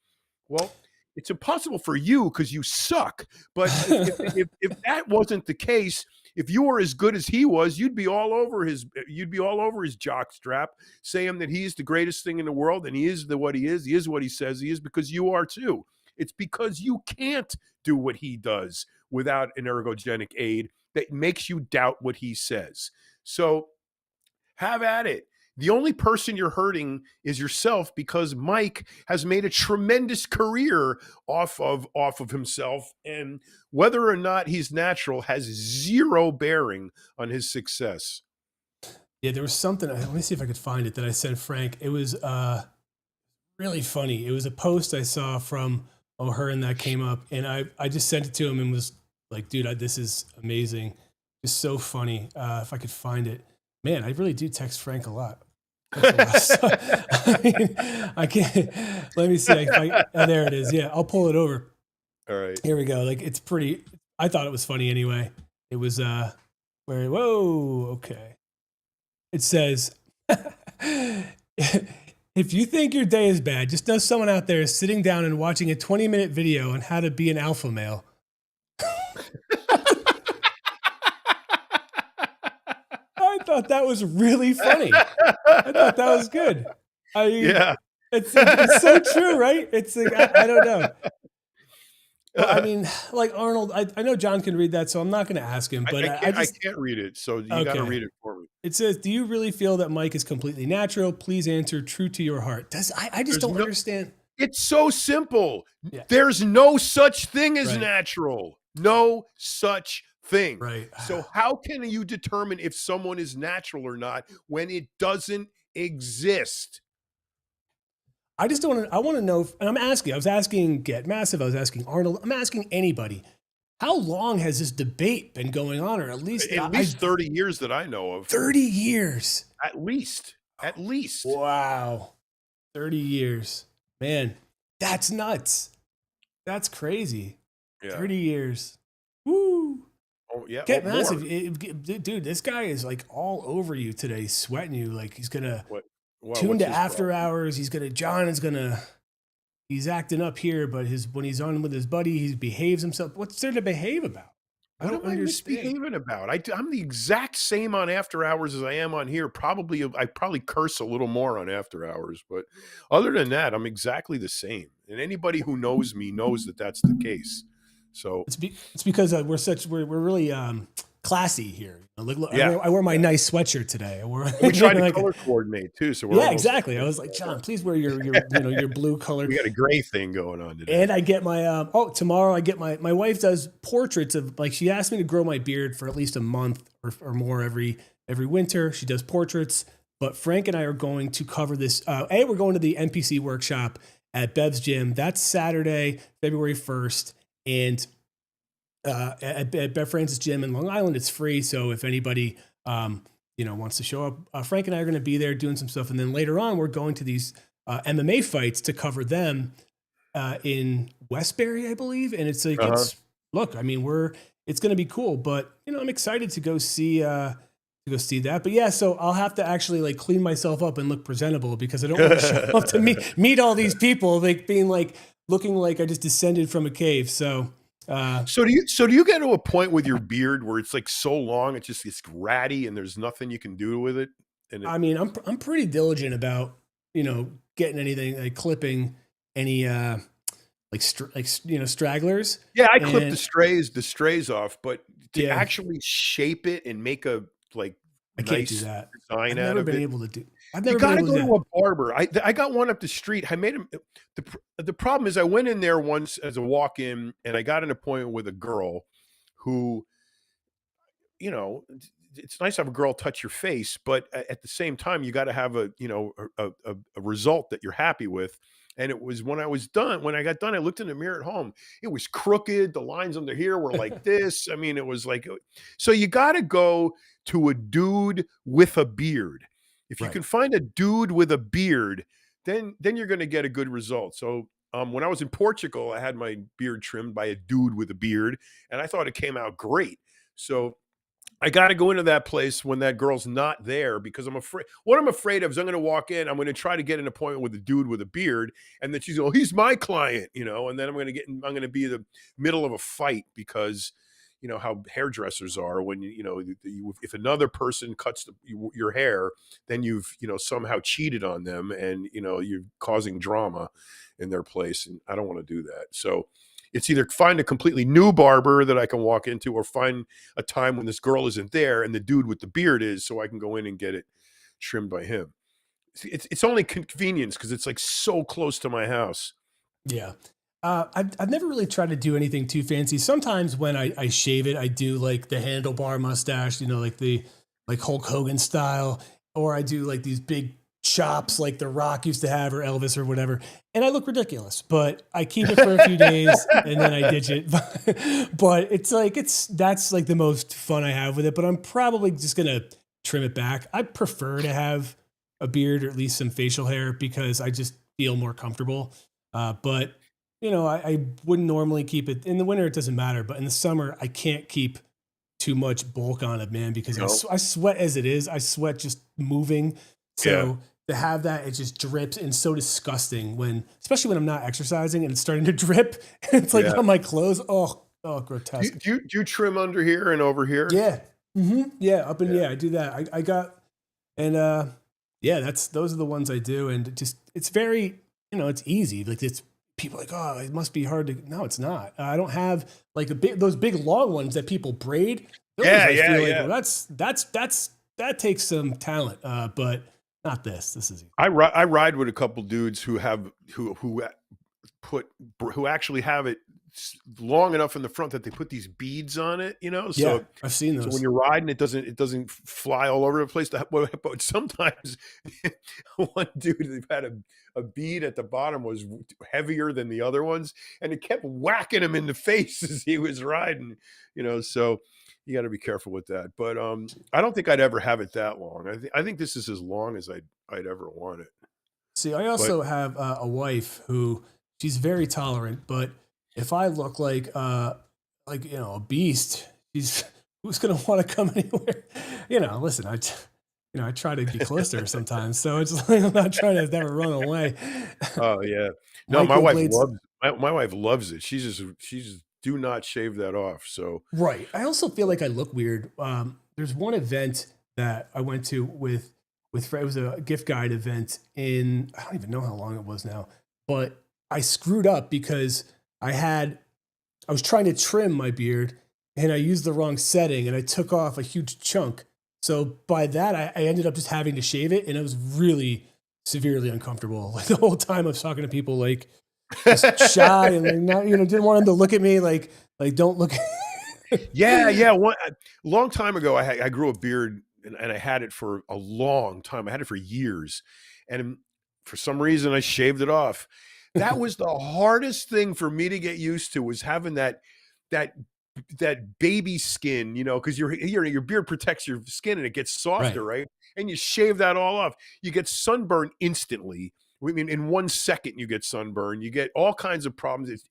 Well, it's impossible for you because you suck. But if that wasn't the case, if you were as good as he was, you'd be all over his jock strap, saying that he's the greatest thing in the world, and he is what he is. He is what he says he is, because you are too. It's because you can't do what he does without an ergogenic aid that makes you doubt what he says. So have at it. The only person you're hurting is yourself, because Mike has made a tremendous career off of himself, and whether or not he's natural has zero bearing on his success. Yeah, there was something. Let me see if I could find it that I sent Frank. It was really funny. It was a post I saw from O'Hearn that came up, and I just sent it to him and was like, dude, this is amazing. It's so funny. If I could find it. Man, I really do text Frank a lot. I can't. Let me see. There it is. Yeah, I'll pull it over. All right. Here we go. Like, it's pretty. I thought it was funny anyway. It was whoa, okay. It says, if you think your day is bad, just know someone out there is sitting down and watching a 20-minute video on how to be an alpha male. I thought that was really funny. I thought that was good. Yeah. It's so true, right? It's like, I don't know. Well, I mean, like Arnold, I know John can read that, so I'm not going to ask him. But I can't read it, so you got to read it for me. It says, "Do you really feel that Mike is completely natural? Please answer true to your heart." I just don't understand. It's so simple. Yeah. There's no such thing as natural. No such thing. Right. So how can you determine if someone is natural or not when it doesn't exist? I just don't. I want to know. And I'm asking. I was asking Get Massive. I was asking Arnold. I'm asking anybody. How long has this debate been going on, or at least 30 years that I know of. 30 years. At least. Wow. 30 years. Man, that's nuts. That's crazy. Yeah. 30 years. Woo. Oh, yeah. Get Massive. Dude, this guy is like all over you today, sweating you. Like he's going to tune to After Hours. He's acting up here, but when he's on with his buddy, he behaves himself. What's there to behave about? I don't understand. Misbehaving about? I'm the exact same on After Hours as I am on here. I probably curse a little more on After Hours, but other than that, I'm exactly the same. And anybody who knows me knows that that's the case. So it's because we're really classy here. Look, Yeah. I wear my nice sweatshirt today. I wore, We tried to like, color coordinate too, so we're yeah, almost exactly. I was like, John, please wear your blue color. we got a gray thing going on today. And I get my tomorrow I get my wife does portraits of, like, she asked me to grow my beard for at least a month or more every winter. She does portraits, but Frank and I are going to cover this. We're going to the NPC workshop at Bev's gym. That's Saturday, February 1st, and at Bev Francis gym in Long Island. It's free, so if anybody wants to show up, Frank and I are going to be there doing some stuff, and then later on we're going to these MMA fights to cover them in Westbury, I believe. And it's like, Uh-huh. look, I mean, it's going to be cool, but I'm excited to go see that. But yeah, so I'll have to actually like clean myself up and look presentable, because I don't want to show up to meet all these people, like being like, looking like I just descended from a cave. So, So do you get to a point with your beard where it's like so long it's ratty and there's nothing you can do with it? And I mean, I'm pretty diligent about, getting anything, like clipping any, stragglers. yeah, I clip And the strays off, but to yeah, actually shape it and make a like I can't do nice that. design I've out never of been it, able to do. I've you never been got to able to go do to that. a barber. I got one up the street. I made him. The problem is I went in there once as a walk in, and I got an appointment with a girl who, you know, it's nice to have a girl touch your face, but at the same time, you got to have a result that you're happy with. And it was when I was done, when I got done, I looked in the mirror at home. It was crooked. The lines under here were like this. I mean, it was like, so you got to go to a dude with a beard. If you Right. can find a dude with a beard, then you're going to get a good result. So when I was in Portugal, I had my beard trimmed by a dude with a beard, and I thought it came out great. So I got to go into that place when that girl's not there, because I'm afraid. What I'm afraid of is I'm going to walk in, I'm going to try to get an appointment with a dude with a beard, and then she's going, "Oh, he's my client," and then I'm going to be in the middle of a fight, because you know how hairdressers are. When if another person cuts your hair, then you've somehow cheated on them, and you're causing drama in their place, and I don't want to do that. So it's either find a completely new barber that I can walk into, or find a time when this girl isn't there and the dude with the beard is, so I can go in and get it trimmed by him. It's only convenience because it's like so close to my house. Yeah. I've never really tried to do anything too fancy. Sometimes when I shave it, I do like the handlebar mustache, like like Hulk Hogan style, or I do like these big chops like The Rock used to have, or Elvis or whatever. And I look ridiculous, but I keep it for a few days and then I ditch it. But it's like, that's like the most fun I have with it. But I'm probably just going to trim it back. I prefer to have a beard, or at least some facial hair, because I just feel more comfortable. But I wouldn't normally keep it in the winter. It doesn't matter, but in the summer, I can't keep too much bulk on it, man, because No. I sweat as it is. I sweat just moving. Yeah. So to have that, it just drips, and so disgusting especially when I'm not exercising and it's starting to drip. And it's like Yeah. on my clothes. Oh, Do grotesque. you trim under here and over here? Yeah. Yeah. Up in, Yeah. yeah, I do that. I got, and yeah, those are the ones I do. And it's very, it's easy. Like, it's people are like, oh, it must be hard to, no, it's not. I don't have like those big long ones that people braid. Those, Yeah, I feel like, yeah. well, that takes some talent. But not this. This is easy. I ride with a couple dudes who have who actually have it long enough in the front that they put these beads on it, Yeah, so I've seen so those. when you're riding, it doesn't fly all over the place. But sometimes one dude that had a bead at the bottom was heavier than the other ones, and it kept whacking him in the face as he was riding. So you got to be careful with that. But I don't think I'd ever have it that long. I think this is as long as I'd ever want it. See, I But also have a wife who, she's very tolerant, but if I look like a beast, she's who's gonna want to come anywhere? Listen, I try to be close to her sometimes, so it's like I'm not trying to never run away. oh yeah, no, Microblades, my wife loves it. She's do not shave that off. So right? I also feel like I look weird. There's one event that I went to with it was a gift guide event in, I don't even know how long it was now, but I screwed up because I was trying to trim my beard, and I used the wrong setting and I took off a huge chunk. So by that, I ended up just having to shave it, and it was really severely uncomfortable. Like the whole time I was talking to people, like just shy and like not, didn't want them to look at me like don't look. Yeah, yeah. A long time ago, I grew a beard and I had it for a long time. I had it for years, and for some reason, I shaved it off. That was the hardest thing for me to get used to, was having that that baby skin, because your beard protects your skin and it gets Right. softer, right? And you shave that all off, you get sunburn instantly. I mean, in 1 second, you get sunburn. You get all kinds of problems.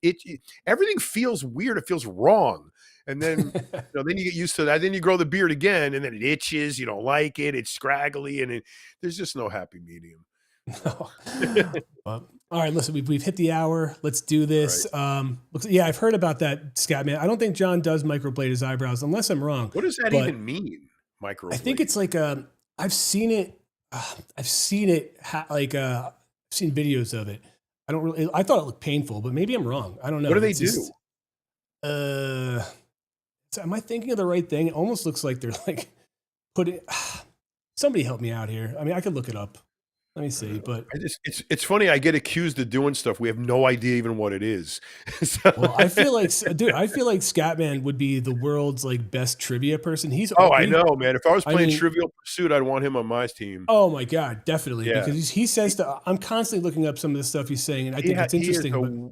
Everything feels weird. It feels wrong. And then, then you get used to that. Then you grow the beard again, and then it itches. You don't like it. It's scraggly, and there's just no happy medium. No. Well, all right, listen, we've hit the hour. Let's do All right. this. Yeah, I've heard about that, Scott, man. I don't think John does microblade his eyebrows, unless I'm wrong. What does that But even mean? I think Microblade. it's like I've seen it. I've seen it. I've seen videos of it. I don't really. I thought it looked painful, but maybe I'm wrong. I don't What know. do they It's do? just. Uh, am I thinking of the right thing? It almost looks like they're like putting. Somebody help me out here. I mean, I could look it up. Let me see. But It's funny. I get accused of doing stuff. We have no idea even what it is. well, I feel like, dude, I feel like Scatman would be the world's like best trivia person. Oh, I know, man. If I was I playing mean, Trivial Pursuit, I'd want him on my team. oh my God, definitely. Yeah. Because he says I'm constantly looking up some of the stuff he's saying, and I think it's He is interesting,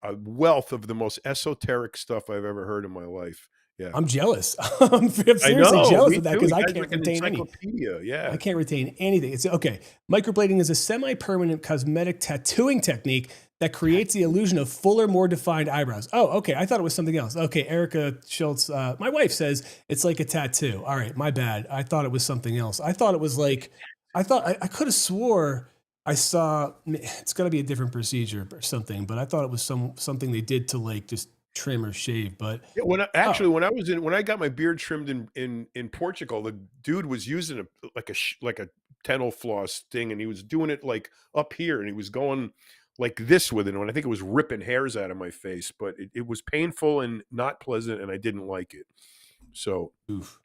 but a wealth of the most esoteric stuff I've ever heard in my life. Yeah. I'm jealous. I'm I seriously know. jealous Me of that too. because The I guy's can't like an retain any. encyclopedia. I Yeah. can't retain anything. It's okay. Microblading is a semi-permanent cosmetic tattooing technique that creates the illusion of fuller, more defined eyebrows. Oh, okay. I thought it was something else. Okay, Erica Schultz, my wife says it's like a tattoo. All right, my bad. I thought it was something else. I thought it was like, I thought I could have swore I saw. It's got to be a different procedure or something, but I thought it was something they did to like just trim or shave. But Yeah, oh, when I got my beard trimmed in Portugal, the dude was using like a dental floss thing, and he was doing it like up here, and he was going like this with it, and I think it was ripping hairs out of my face, but it was painful and not pleasant, and I didn't like it. So oof.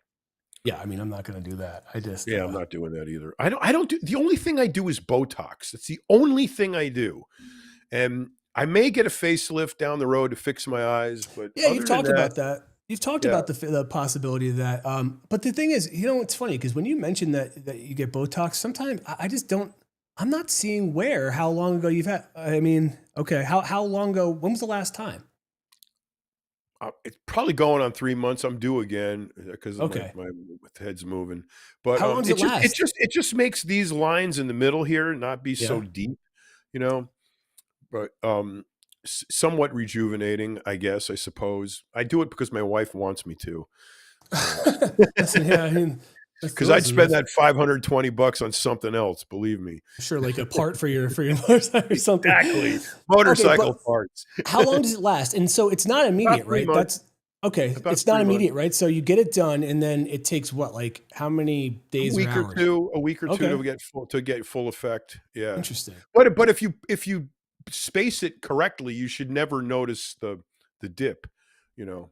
Yeah, I mean, I'm not going to do that. I just, yeah, I'm not doing that either. I don't do, the only thing I do is Botox. That's the only thing I do, and I may get a facelift down the road to fix my eyes, but yeah, you've other than talked that, about that. You've talked yeah. about the possibility of that. But the thing is, it's funny because when you mention that you get Botox, sometimes I just don't. I'm not seeing where how long ago you've had. I mean, okay, how long ago? When was the last time? It's probably going on 3 months. I'm due again because of Okay, my head's moving. But how long does it last? it just makes these lines in the middle here not be so Yeah. deep, you know. But somewhat rejuvenating, I guess. I suppose I do it because my wife wants me to. So Listen, yeah, I mean, because I'd listen, spend that $520 on something else, believe me. sure, like a part for your motorcycle or something. Exactly, Okay, motorcycle but parts. how long does it last? And so it's not About immediate, 3 right? months. That's okay. About It's not 3 months. immediate, right? So you get it done, and then it takes what, like how many days or hours? A week or two Okay, to get full effect. Yeah. interesting. But if you space it correctly, you should never notice the dip, you know.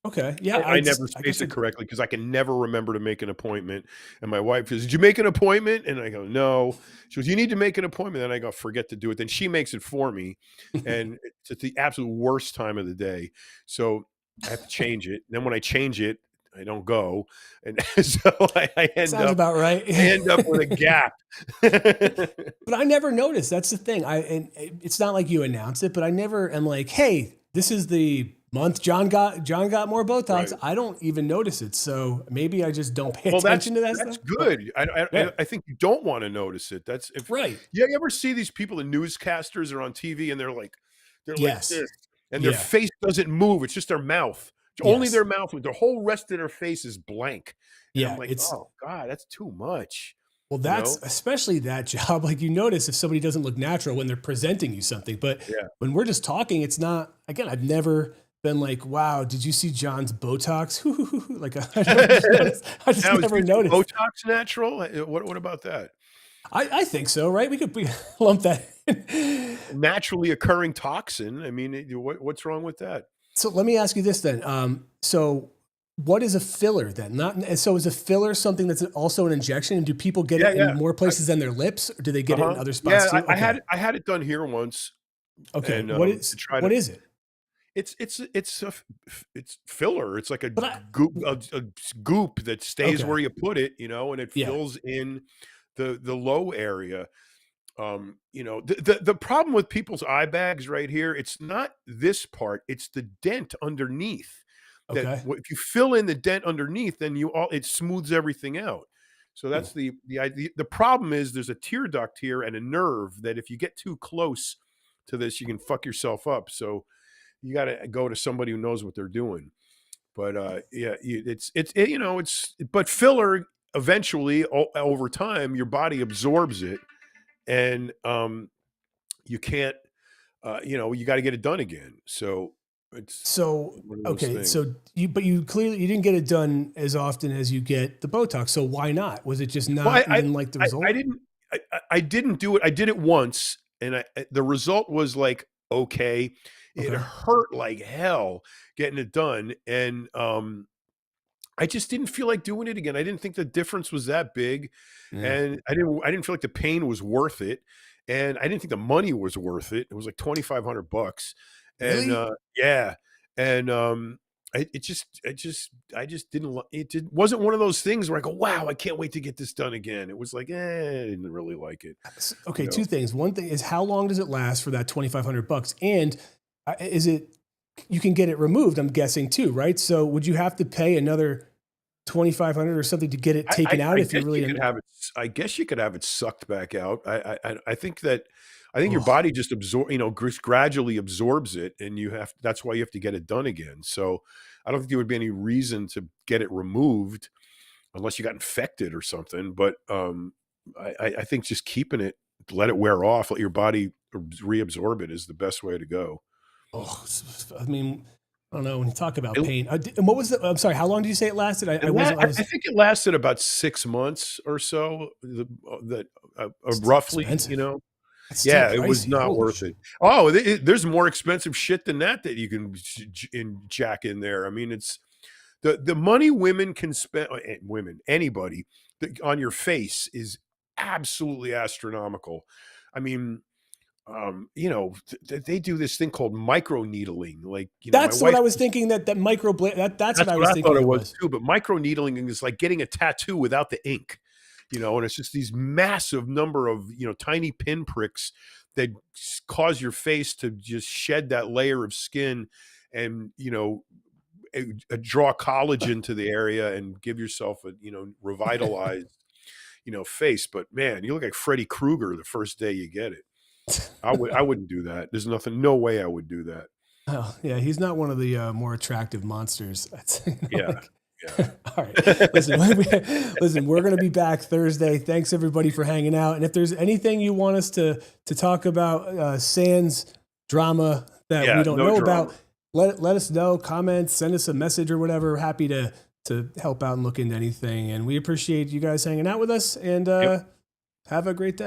Okay, yeah, I never I space guess it correctly because I can never remember to make an appointment. And my wife says, "Did you make an appointment?" And I go, "No." She goes, "You need to make an appointment." Then I go, "Forget to do it." Then she makes it for me, and it's at the absolute worst time of the day. So I have to change it. Then when I change it, I don't go, and so sounds about right. I end up with a gap. But I never noticed. That's the thing. It's not like you announce it, but I never am like, hey, this is the month John got more Botox. Right. I don't even notice it. So maybe I just don't pay Well, attention to that that's stuff. But good. yeah, I think you don't wanna notice it. That's if right. yeah, you ever see these people, the newscasters are on TV and they're like Yes. this, and their Yeah. face doesn't move, it's just their mouth. It's only Yes. their mouth, with the whole rest of their face is blank, and I'm Yeah. like, It's "Oh god, that's too much," well, you that's know? especially that job. Like you notice if somebody doesn't look natural when they're presenting you something, but Yeah. when we're just talking, it's not. Again, I've never been like, "Wow, did you see John's Botox?" Like I just Now is never using noticed. Botox natural? What about that? I think so, right? We lump that in. Naturally occurring toxin, I mean, what's wrong with that? So let me ask you this then. So what is a filler then? Not so is a filler something that's also an injection? And do people get Yeah, it in yeah. more places than their lips, or do they get it in Uh-huh. other spots Yeah, too? Okay. I had it done here once, Okay. and, to try to What is it? it's a it's filler. It's like a But I goop that stays okay. where you put it, you know, and it Yeah. fills in the low area. You know, the problem with people's eye bags right here, it's not this part, it's the dent underneath that Okay. if you fill in the dent underneath, then it smooths everything out. So Hmm. that's the idea. The problem is there's a tear duct here and a nerve that if you get too close to this, you can fuck yourself up. So you got to go to somebody who knows what they're doing. But yeah, you know, but filler eventually over time your body absorbs it, and you can't, you know, you got to get it done again. So it's So one of those okay, things. so you clearly you didn't get it done as often as you get the Botox. So why not? Was it just Well, not you didn't like the I result? didn't, I didn't do it. I did it once, and the result was like okay. It Okay. hurt like hell getting it done, and I just didn't feel like doing it again. I didn't think the difference was that big, Yeah. and I didn't feel like the pain was worth it, and I didn't think the money was worth it. It was like $2,500, and Really? yeah, and I just didn't. Wasn't one of those things where I go, wow, I can't wait to get this done again. It was like, I didn't really like it, you Okay, two know. things. One thing is how long does it last for that $2,500? And is it you can get it removed, I'm guessing too, right? So would you have to pay another 2,500 or something to get it taken out I if you're guess you really could in have it I guess you could have it sucked back out. I think that I think your oh, body just you know, gradually absorbs it, and that's why you have to get it done again. So, I don't think there would be any reason to get it removed unless you got infected or something, but, I think just keeping it, let it wear off, let your body reabsorb it is the best way to go. oh, I mean, I don't know. When you talk about It pain, and what was the? I'm sorry. How long did you say it lasted? I wasn't. I I was. think it lasted about 6 months or so, Still roughly, you expensive. know? That's still Yeah, it was pricey. not Holy worth shit. it. Oh, there's more expensive shit than that you can jack in there. I mean, it's the money women can spend, women, anybody, on your face is absolutely astronomical. I mean, you know, they do this thing called micro needling. Like, you know, my That's what wife I was thinking. That microblade. That's what that's I what was I thought thinking it it was was. too, but micro needling is like getting a tattoo without the ink, you know, and it's just these massive number of, you know, tiny pinpricks that cause your face to just shed that layer of skin and, you know, draw collagen to the area and give yourself a, you know, revitalized, you know, face. But man, you look like Freddy Krueger the first day you get it. I wouldn't do that. There's nothing, no way I would do that. Oh, yeah, he's not one of the more attractive monsters. That's, Yeah. like, Yeah. all right. Listen, listen, we're going to be back Thursday. Thanks everybody for hanging out. And if there's anything you want us to talk about, sans drama that we Yeah. don't No know drama. about, let us know. Comments, send us a message or whatever. We're happy to help out and look into anything. And we appreciate you guys hanging out with us. And Yep. have a great day.